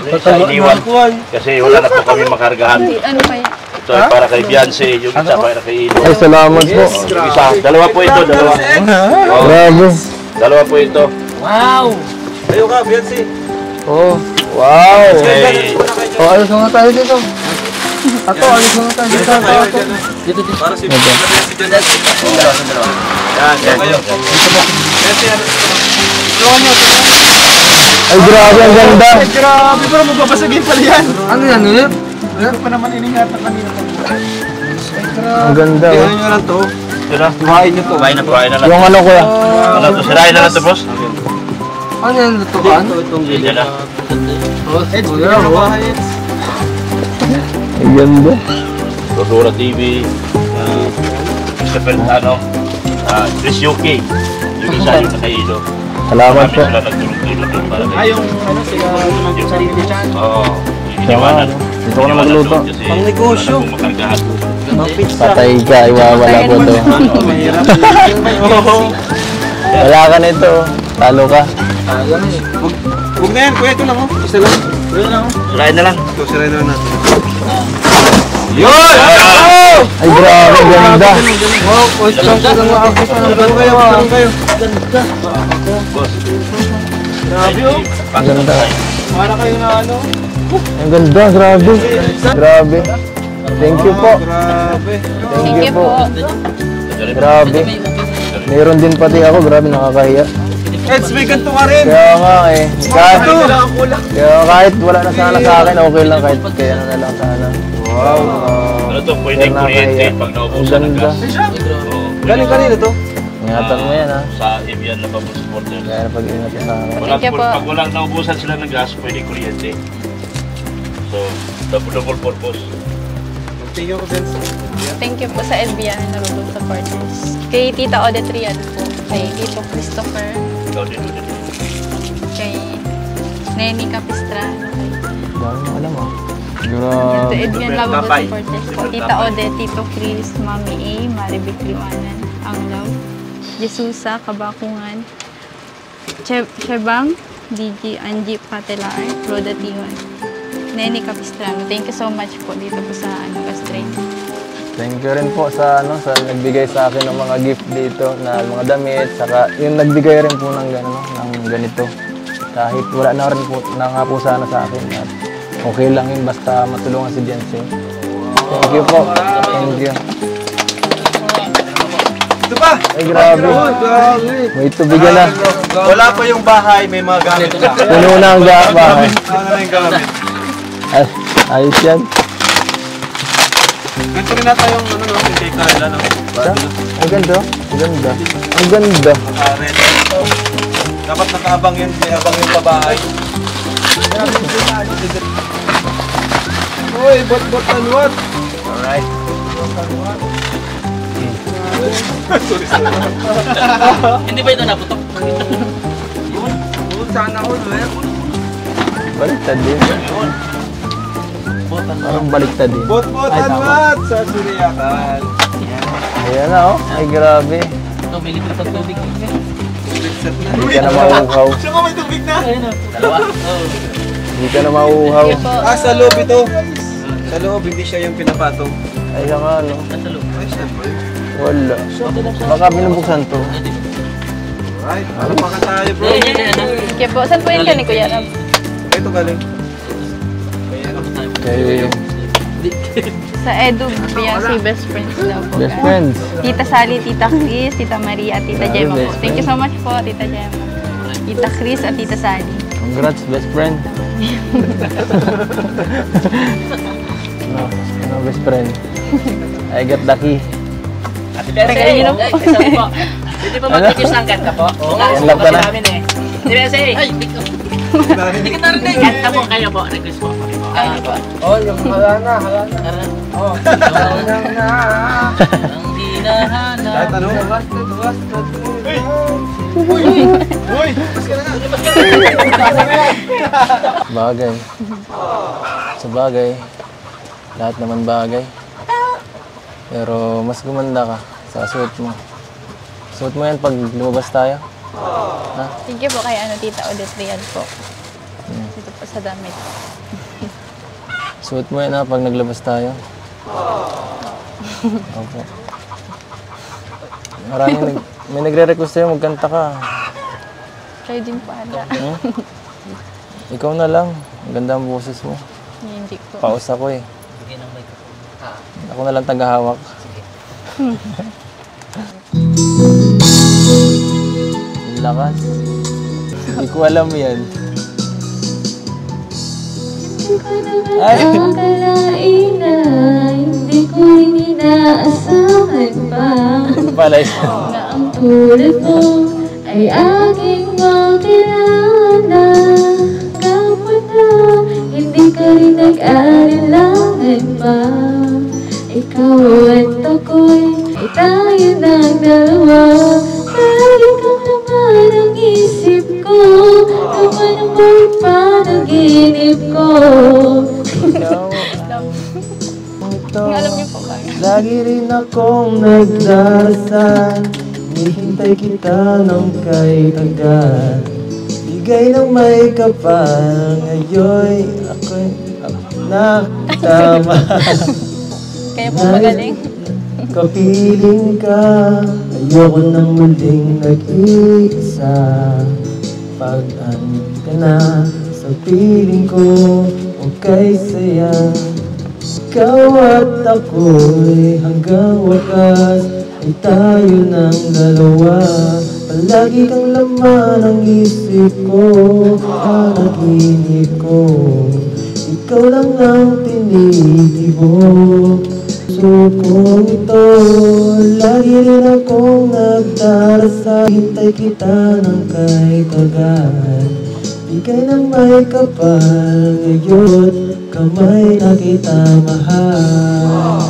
Isa iniwan. Kasi wala na po kami makargahan. Ano kaya? Ito ay para kay Beyonce. Yung isa para kay Ino. Ay, salamat po. Yung isa. Dalawa po ito. Dalawa. Oh, Grabe. dalawa po ito. Tayo ka, Beyonce. Oh. Wow. Okay. Oh, alis na tayo dito. Ato, alis na tayo dito. Para si Beyonce dyan. Yan. Ay, grabe. Ang ganda. Grabe, pero magbabasagin pala yan. Ano yan, Nip? Meron pa naman iningatan kanina. Ang ganda. Tingnan Oh. nyo lang to. Ito. Kuhain nyo to. Kumain na lang. Yung ano, kuya. Ano to? Sirain na lang to, boss. Ano yan, lutukan? Yan na. Ang ganda. Rodora TV. Mr. Peltano. Chris Yuki. Yung isa yung nakailo. Salamat po. Sila nagtulong-tulong para kay Yung ano, sila yung sarili dyan. Oo. Iniwanan. Dito ko na magluto. Pang negosyo. Makargahan. Patay ka. Iwawala po to. Mahirap. Wala ka nito. Talo ka. Huwag na yan, kuya. Ito lang, oh. Isa lang. Sirain na lang. Ito, siray na natin. Yun! Ay, grabe. Ang ganda. Tulungan kayo, tulungan kayo. Grabe, oh. Ang ganda. Para kayo na ano. Ang ganda. Grabe. Grabe. Thank you po. Grabe. Thank you po. Grabe. Meron din pati ako. Grabe, nakakahiya. Eds, may ganito ka rin. Kaya nga eh. Kahit, Ito. Kulang. kaya kahit wala na sana sa akin, okay lang. Kahit kaya ano na lang sana. Wow. Ano to? Pwedeng kuryente pag Ang naubusan ng ganda. gas. Oo. Galing kanina to. Ingatan mo yan, ha. Sa Evian na Lavabo supporter. Kaya na pag-ingat ka sa akin. Thank you po. Pag walang naubusan sila ng gas, pwede kuryente. So, double purpose. Thank you, Vince. Thank you po sa Elbian na Rubol Supporters. Kay Tita Odette Rial po. Kay Tito Christopher. Ikaw din ulit. Kay Neni Capistrano. Dami mo alam, ha. Kay Grabe. Elbian Lavabo Supporters po. Tita Odette, Tito Chris, Mami A, Maribik Liwanan, Ang Love, Jesusa, Kabakungan, Chebang, DG, Angie Patelar, Roda Tiwan, Neni Capistrano. Thank you so much po dito po sa Castrain. Thank you rin po sa sa nagbigay sa akin ng mga gift dito na mga damit, saka yung nagbigay rin po ng ng ganito. Kahit wala na rin po na nga po sana sa akin at okay lang yun basta matulungan si Beyonce. Thank you po. Thank you. Ito pa. Ay grabe. May tubigan na. Wala pa yung bahay, may mga gamit ka. Puno na ang bahay. Ano na yung gamit? Ay, ayos yan. Ganito rin nata yung ano no, kay Carla no. Ang ganda. Ang ganda. Ang ganda. Red. Dapat nakaabang yun, may abang yung babahay. Uy, bot and what? Alright. Hindi ba ito naputok? Sana all, man. Baliktad din. Parang baliktad din. Bot Ay, and tama. what? Sa Suryakan. Ayan na oh. Ay grabe. Ito, may libre pag tubig. Hindi ka na mauuhaw. Siya mo may tubig na. Dalawa. Hindi ka na mauuhaw. Thank you po. Sa loob ito. Sa loob, hindi siya yung pinapatong. Ay nga no. Nasa loob. Ay, syempre. Wala. Baka binubuksan to. Right. Ano pa ka tayo, bro? Yan. Thank you po. Saan po yun ka ni Kuya Rab? ito galing. Kay Sa Edu, Beyonce best friends daw po. best friends. Tita Sally, Tita Chris, Tita Maria, at Tita Grabe, Gemma po. best Thank you so much po, Tita Gemma. Tita Chris at Tita Sally. Congrats, best friend. Ano, best friend? I got lucky. Tagayin na po. Hindi pa mag-reduce ang kanta po? Oo nga, Yan lang pala. namin eh. Di ba say? Hindi ka narinig. Kanta po kayo po, request po. Kaya po. Oh, yung hala na. Oh. Ang hinahanap. Kahit ano? Bagay. Sa bagay. Lahat naman bagay. Pero mas gumanda ka sa suot mo. Suot mo yan pag lumabas tayo. Ha? Thank you po kay Tita Odette Rial po. Dito po sa damit. Suot mo yan ha pag naglabas tayo. Opo. May nagre-request sa'yo, magkanta ka. Try din po ada. Ikaw na lang. Ang ganda ang boses mo. Hindi po. Paus ako eh. Ako na lang tagahawak. Ang lakas. Hindi ko alam yan. Ay! Akalain na hindi ko rin inaasahan pa Palay. na ang tulad mo ay aking makilala. Kapag na hindi ka rin nag-aalilangan pa, ikaw at ako'y ay tayo ng dalawa. Lagi kang naman ang isip ko, naman ang balik panaginip ko. Alam niyo po ba? Lagi rin akong nagdarasal, hinihintay kita ng kay tagal. Bigay ng may kapal, ngayon ako'y nakatama. Kaya po magaling. Kapiling ka, ayoko nang muling nag-iisa. Pag-anig ka na sa piling ko, okay saya. Ikaw at ako'y hanggang wakas ay tayo ng dalawa. Palagi kang laman ang isip ko, panaginip ko. Ikaw lang ang tinitibok. Puso kong ito, lagi rin akong nagdarasal. Hintay kita ng kay tagal. Bigay ng may kapal, ngayon kamay na kita mahal.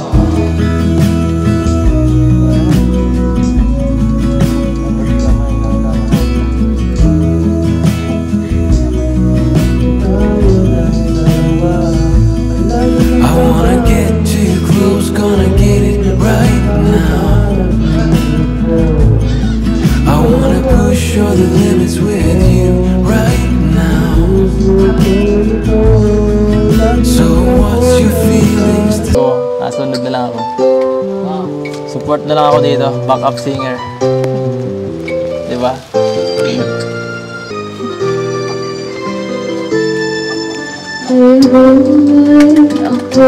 I wanna get too close, gonna get it right now. I wanna push all the limits with you right now. So what's your feelings? So, nasunod na lang ako. Support na lang ako dito, backup singer. Diba? Ngayon ako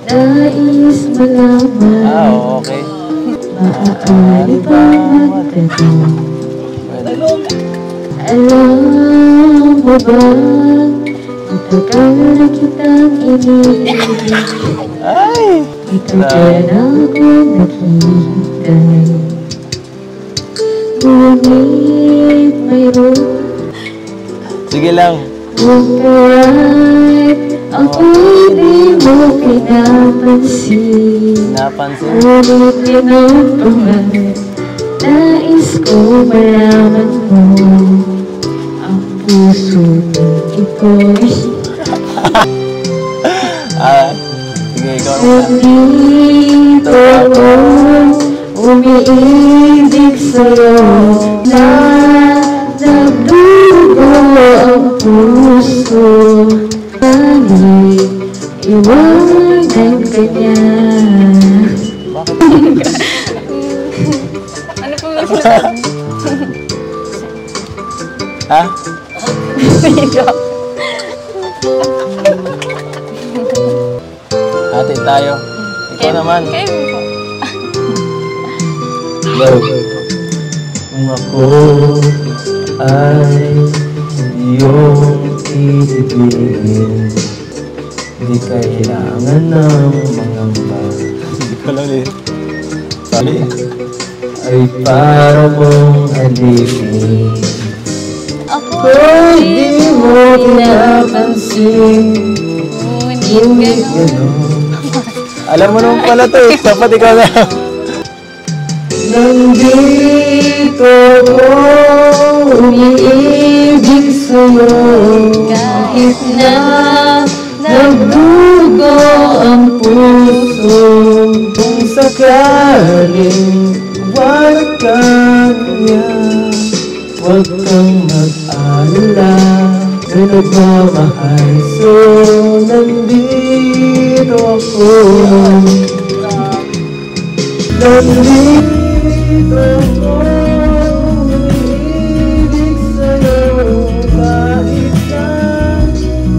nais malaman, Okay. maaari bang magtanong? Alam mo ba, matagal na kitang iniibig. Ay! Itagal ako naghihintay. Ngunit mayroon Sige lang. kung kahit ako'y di mo pinapansin. Napansin. Ngunit tinutulungan, nais ko malaman mo ang puso ni ito'y Sige, ikaw na. nandito ako, umiibig sa'yo. Nagdugo ang puso, balik iwanan ka niya. Ano po gusto? Ha? Ate tayo. Ikaw naman. Kayo po. Love. Kung ako ay iyong iibigin, di kailangan ng mangamba. Hindi ko lang eh. Sorry. Ay para mong alipin. Ako'y di mo pinapansin. Ngunit gano'n. Alam mo naman pala to eh. Dapat ikaw na. Nandito ko umiibig sa'yo, kahit na nagdugo ang puso. Kung sakaling wala ka niya, huwag kang mag-alala, may nagmamahal sa'yo. Nandito ako. Nandito ako, umiibig sa'yo, kahit na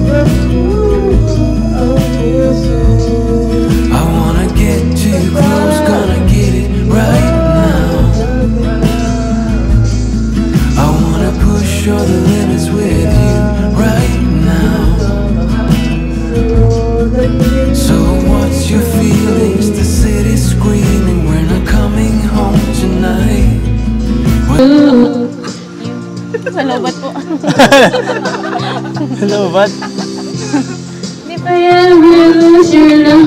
nagdugo ang puso. I wanna get too close, gonna get it right now. I wanna push all the limits with you right now. So what's your feelings? The city's screaming, we're not coming home tonight. Salamat po. Hello, bud. Di I am lose your love.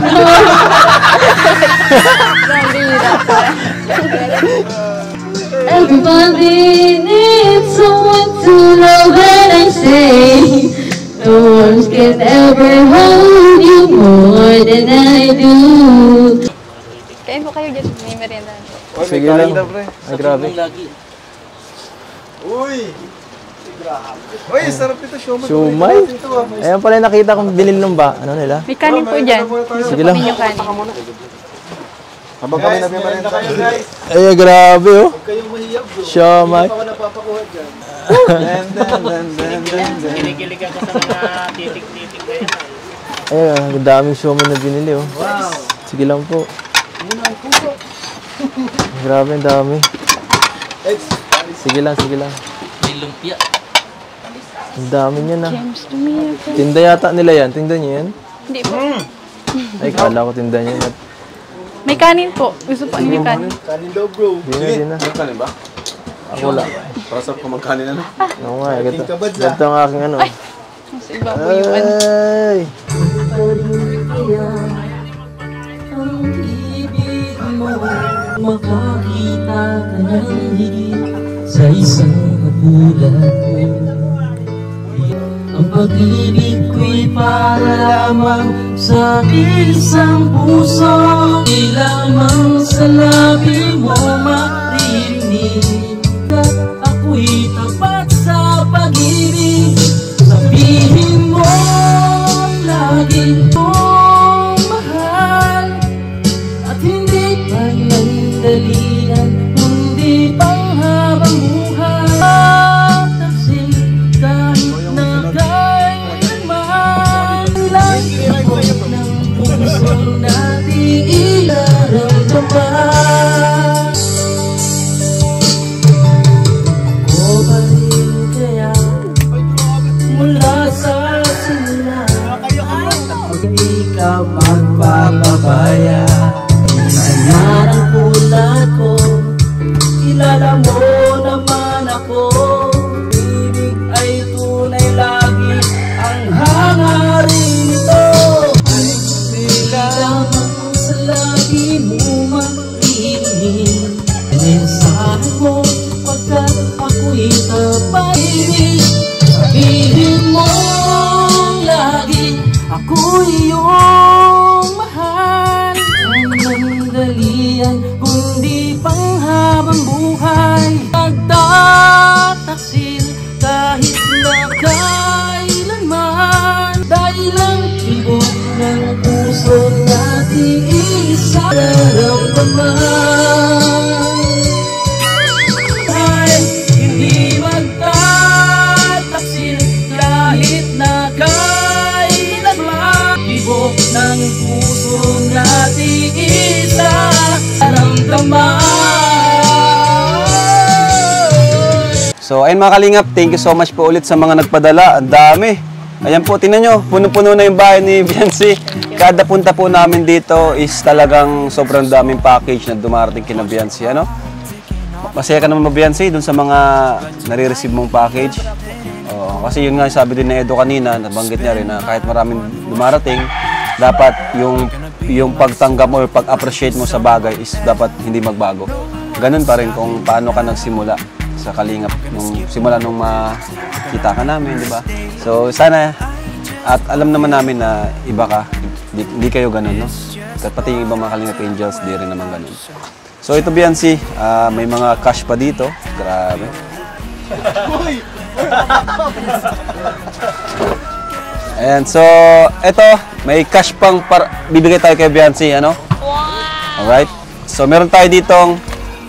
Everybody needs someone to love, and I say no one can ever hold you more than I do. Kain po kayo dyan. May merienda. Sige lang. Ay, grabe. Uy! Uy, sarap ito, siomay. Siomay? Ayan pala yung nakita kong binili ng ba. Ano nila? May kanin po dyan. Sige lang. Yung kanin. Habang kami nagme-merienda kayo, guys. Ay, grabe oh. Huwag kayong mahiyap, bro. Siomay. Hindi pa ako napapakuha dyan. Kinikilig ako sa mga titik-titik na yan. Ay, ang daming siomay na binili oh. Wow! Sige lang po. Grabe, ang dami. Sige lang, sige lang. May lumpia. Ang dami niya na. James, tumira po. Tinda yata nila yan. Tinda niyo yan? Hindi po. Ay, kala ko tinda niya yan. May kanin po. Gusto po niyo yung kanin. Kanin daw, bro. Di na. May kanin ba? Ako wala. Para sa kumagkanin ano? Oo nga, ganito ang aking ano. Mas iba po yung ano. Ay! Ang ibig mo, makakita ka ng higit sa isang katulad mo. Ang pag-ibig ko'y para lamang sa isang puso, di lamang sa labi mo maririnig. At ako'y tapat sa pag-ibig, sabihin mo lagi mong mahal. At hindi panandalian, kundi panghabang buhay. Kasi kahit na kailanman lang ako ng pusong natin ilaramdaman. Ko ba rin kaya mula sa simula, pag ikaw magpapabaya, minsan ang kulay ko, kilala mo naman ako. Ibig ay tunay lagi ang hangarin nito. Ay lamang sa lagi mo maririnig ang mensahe mo, pagkat ako'y tapaibig. Sabihin mo lagi ako'y iyong mahal. Ang mandalian, kundi panghabang buhay. Magtataksil kahit na kailanman. Dahil ang tibok ng puso natin isa naramdaman. Ay, hindi magtataksil ng puso nating isa ramdaman. So ayun mga kalingap, thank you so much po ulit sa mga nagpadala. Ang dami. Ayan po, tingnan nyo, puno-puno na yung bahay ni Biancy. Kada punta po namin dito is talagang sobrang daming package na dumarating kina Biancy. Ano? Masaya ka naman Biancy dun sa mga nare-receive mong package. Oo, kasi yun nga sabi din ni Edo kanina, nabanggit niya rin na kahit maraming dumarating, dapat yung pagtanggap mo or pag-appreciate mo sa bagay is dapat hindi magbago. Ganun pa rin kung paano ka nagsimula sa Kalingap nung simula nung makita ka namin, di ba? So sana at alam naman namin na iba ka, hindi kayo ganun, no? At pati yung ibang mga Kalingap Angels, di rin naman ganun. So ito Biancy, may mga cash pa dito. Grabe. Ayan, so ito, may cash pang bibigay tayo kay Biancy, ano? Wow! Alright. So meron tayo ditong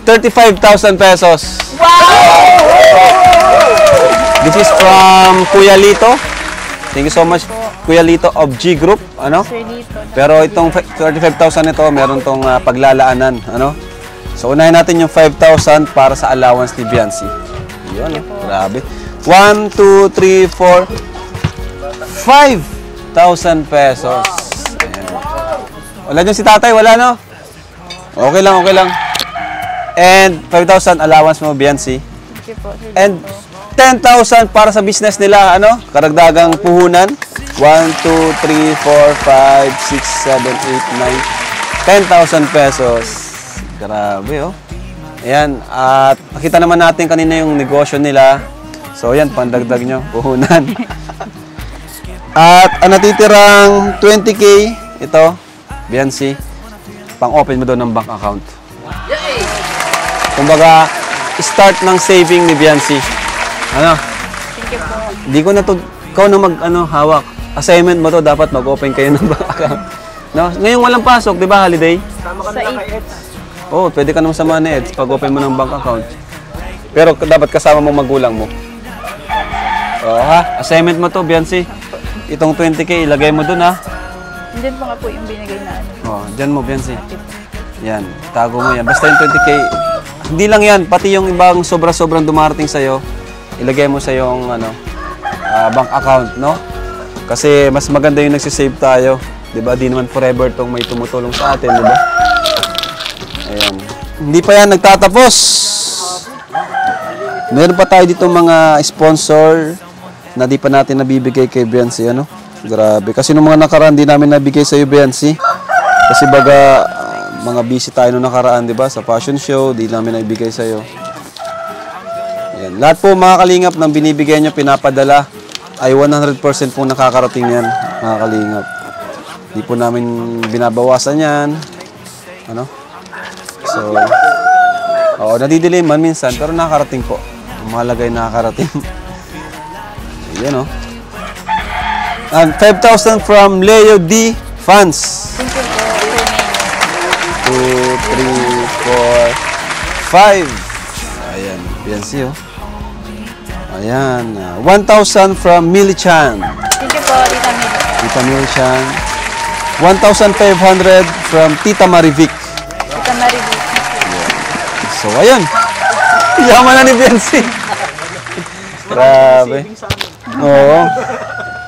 35,000 pesos. Wow! This is from Kuya Lito. Thank you so much, Kuya Lito of G Group, ano? Pero itong 35,000 ito, meron tong paglalaanan, ano? So unahin natin yung 5,000 para sa allowance ni Biancy. Yun, grabe. 1, 2, 3, 4, 5,000 pesos. Ayan. Wala dyan si tatay, wala no? Okay lang, okay lang. And 5,000 allowance mo, Biancy. And 10,000 para sa business nila, ano? Karagdagang puhunan. 1, 2, 3, 4, 5, 6, 7, 8, 9. 10,000 pesos. Grabe, oh. Ayan, at nakita naman natin kanina yung negosyo nila. So, ayan, pandagdag nyo, puhunan. At ang natitirang 20K, ito, Biancy, pang-open mo doon ng bank account. Kumbaga, start ng saving ni Biancy. Ano? Thank you po. Hindi ko na to, ikaw na hawak. Assignment mo to, dapat mag-open kayo ng bank account. No? Ngayong walang pasok, di ba, holiday? Sa 8. Oo, pwede ka naman sama ni Eds pag-open mo ng bank account. Pero dapat kasama mo magulang mo. Oo ha, assignment mo to, Biancy. Itong 20K, ilagay mo dun ha. Diyan pa nga po yung binigay na ano. Oo, dyan mo, Biancy. Yan, tago mo yan. Basta yung 20K, hindi lang yan, pati yung ibang sobra-sobrang dumarating sa'yo, ilagay mo sa yung bank account, no? Kasi mas maganda yung nagsisave tayo. Diba? Di naman forever tong may tumutulong sa atin, diba? Ayan. Hindi pa yan nagtatapos. Meron pa tayo dito mga sponsor na di pa natin nabibigay kay Biancy, ano? Grabe. Kasi nung mga nakaraan, di namin nabigay sa'yo, Biancy. Kasi baga, mga busy tayo nung nakaraan, diba? Sa fashion show, di namin nabibigay sa'yo. Ayan. Lahat po mga kalingap ng binibigay nyo, pinapadala, ay 100% po nakakarating yan, mga kalingap. Di po namin binabawasan yan. Ano? So, oo, nadidelay man minsan, pero nakakarating po. Mahalaga yung nakakarating. Ayan, oh. And 5,000 from Leo D. Funds. 2, 3, 4, 5. Ayan, Biancy, oh. Ayan. 1,000 from Millie-chan. Thank you po, Tita Millie. Tita Millie-chan. 1,500 from Tita Marivic. Tita Marivic. So, ayan. Yaman na ni Biancy. Grabe. Oo.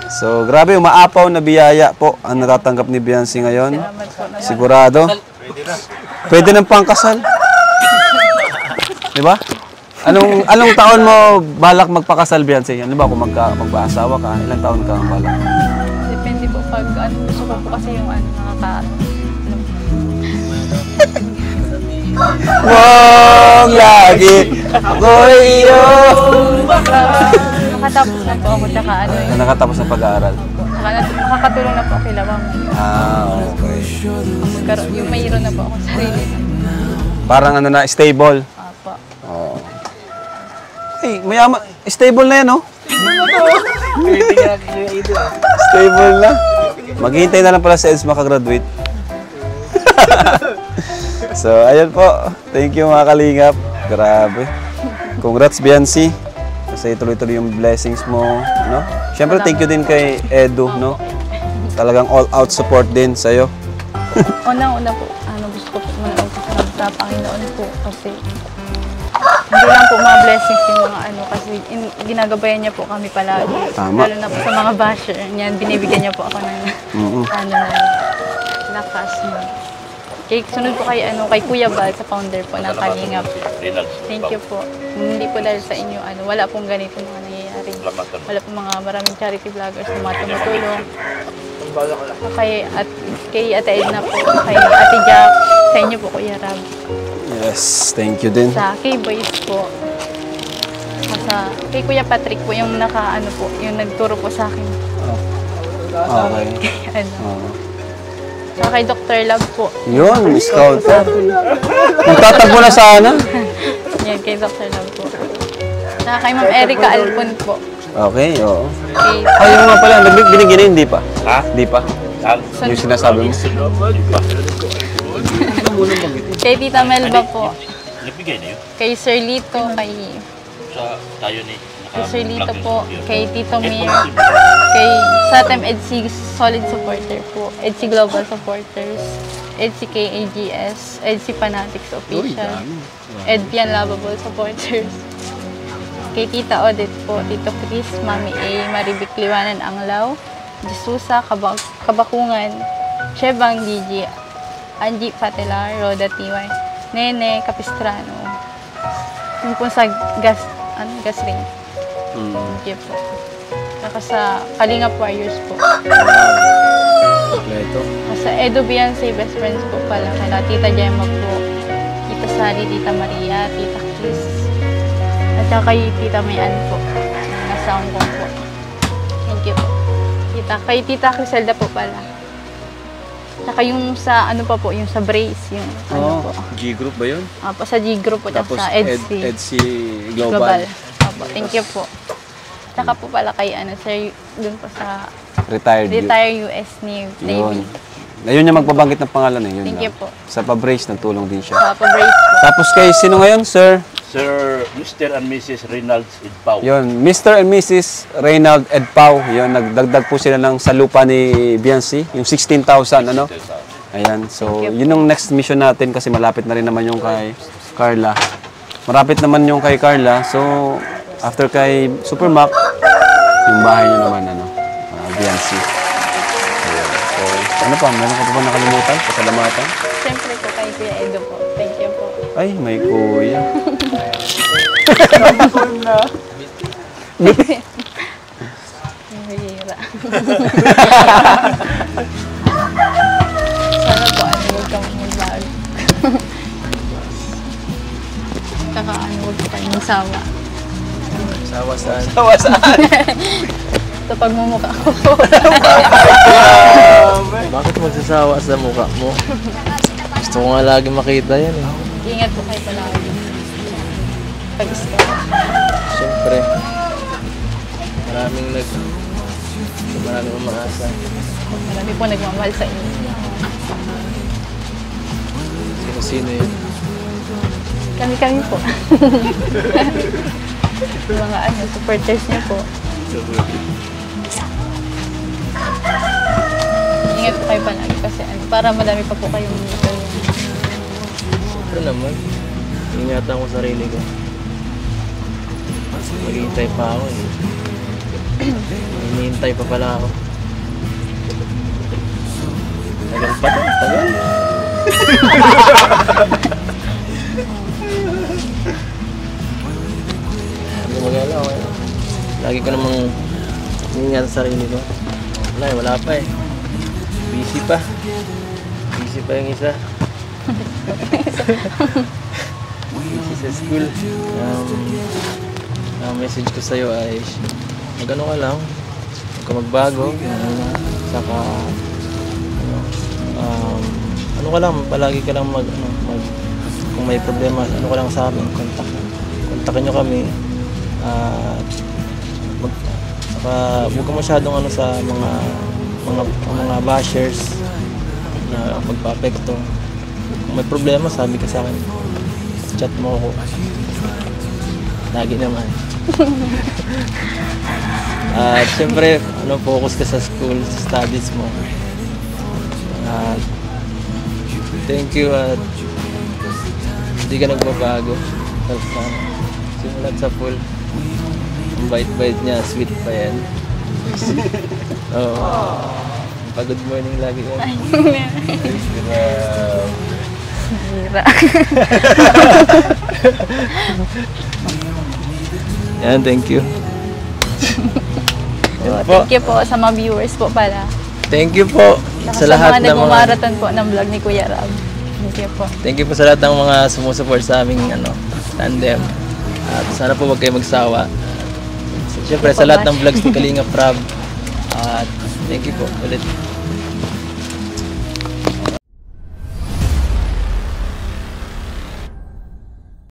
So, grabe. Umaapaw na biyaya po ang natatanggap ni Biancy ngayon. Sigurado. Pwede ng pangkasal. Diba? Anong taon mo balak magpakasal, Biancy? Ano ba kung magpaasawa ka? Ilang taon ka ang balak? Depende po pag gusto ko po kasi yung Wong lagi ako'y iyong nakatapos na po ako tsaka nakatapos na pag-aaral. Nakakatulong na po ako kay Lawang. Okay. Yung mayroon na po ako sarili. Parang na, stable. Apo. Oo. Hey, mayaman. Stable na yan, no? Stable na. Maghihintay na lang pala si Eds makagraduate. So, ayun po. Thank you mga kalingap. Grabe. Congrats, Biancy. Kasi tuloy-tuloy yung blessings mo, no? Siyempre, thank you din kay Edu, no? talagang all-out support din sa'yo. Unang-una po, gusto ko po muna magpasalamat sa Panginoon po kasi hindi lang po mga blessings yung mga kasi ginagabayan niya po kami palagi. Tama. Lalo na po sa mga basher niyan, binibigyan niya po ako ng na lakas mo. Sunod po kay Kuya Bal, sa founder po ng Kalingap. Thank you po. Hindi po dahil sa inyo, wala pong ganito mga nangyayari. Wala pong maraming charity vloggers na mga tumutulong. Kay Ate Edna po, kay Ate Jack, sa inyo po Kuya Rab. Yes, thank you din. Sa K-Boys po. Kay Kuya Patrick po, yung yung nagturo po sa akin. Okay. Saka kay Dr. Love po. Yun, scout. Magtatagpo na sana. Yan, kay Dr. Love po. Saka kay Ma'am Erica Alpon po. Okay, oo. Kay, Yung nga pala, binigyan na hindi pa? Ha? Hindi pa? Yung sinasabi mo? Kay Tita Melba po. Nabigay na yun. Kay Sir Lito, Tayo ni. kay Sir Lito po, kay Tito Mir, kay Satem EDC Solid Supporter po, EDC Global Supporters, EDC KAGS, EDC Fanatics Official, EDPian Lovable Supporters, kay Tita Odette po, Tito Chris, Mami A, Maribik Liwanan Anglaw, Jesusa, Kabakungan, Chebang Gigi, Angie Patelar, Roda TY, Nene Capistrano, yung po sa gas ring. Thank you po. Saka sa Kalingap Warriors po. Kompleto. Sa Edo Beyonce Best Friends po pala. Kaya Tita Gemma po, Tita Sally, Tita Maria, Tita Chris, at saka kay Tita Mayan po, na sound ko po. Thank you po. Kay Tita Criselda po pala. Saka yung sa yung sa Brace, yung po. G-group ba yun? Sa G-group po, Tapos sa EDC. EDC Global. Opo, thank you po. Saka po pala kay sir, dun po sa Retired US Navy. Yun. Ayun yung magpabanggit ng pangalan eh. Yun Thank you lang. po. Sa pa-brace, nagtulong din siya. Sa Brace po. Tapos kay sino ngayon, sir? Sir Mr. and Mrs. Reynolds Idpao. Yun, Mr. and Mrs. Reynald Edpao. Yun, nagdagdag po sila ng sa lupa ni Biancy, yung 16,000, ano? Ayan, so yun ang next mission natin kasi malapit na rin naman yung kay Carla. Marapit naman yung kay Carla, so after kay Supermac, yung bahay niya naman, Biancy. Ayan, so ano pa, meron ka pa ba nakalimutan? Pasalamatan? Siyempre po kay Kuya Edo po. Thank you po. Ay, may kuya. Mahira. Sana po, huwag kang mag-vlog. Saka huwag ka kayong magsawa. Sawa saan? Sa pagmumukha ko po. Bakit magsasawa sa mukha mo? Gusto ko nga lagi makita yan eh. Ingat po kayo palagi. Pag-stop. Siyempre, maraming umaasa. Marami po nagmamahal sa inyo. Sino-sino yun? Kami po. Yung mga supporters niyo po. Ingat po kayo palagi kasi para madami pa po kayong Ito naman, ingatan ko sarili ko. Maghihintay pa ako eh. Hinihintay pa pala ako. Tagal pa to, tagal. Hindi mag-ala ako eh. Lagi ko namang ingatan sa sarili ko. Wala pa eh. Busy pa. Busy pa yung isa. Busy sa school. Ang message ko sa'yo ay mag-ano ka lang, huwag ka magbago, saka ano ka lang, palagi ka lang kung may problema, ano ka lang sa amin, kontakin nyo kami, saka huwag ka masyadong sa mga bashers na magpa-apekto. Kung may problema, sabi ka sa akin, chat mo ako. Lagi naman. At syempre, focus ka sa school, sa studies mo. At thank you at hindi ka nagbabago. Tapos simulat sa pool. Ang bait-bait niya, sweet pa yan. Good morning lagi yan. Hira. Yan, thank you. Thank you po sa mga viewers po pala. Thank you po Sa lahat ng mga nagmamarathon po ng vlog ni Kuya Rab. Thank you po. Thank you po sa lahat ng mga sumusuport sa aming tandem. At sana po wag kayo magsawa. Siyempre sa lahat ng vlogs ni Kalinga Prab. At thank you po ulit.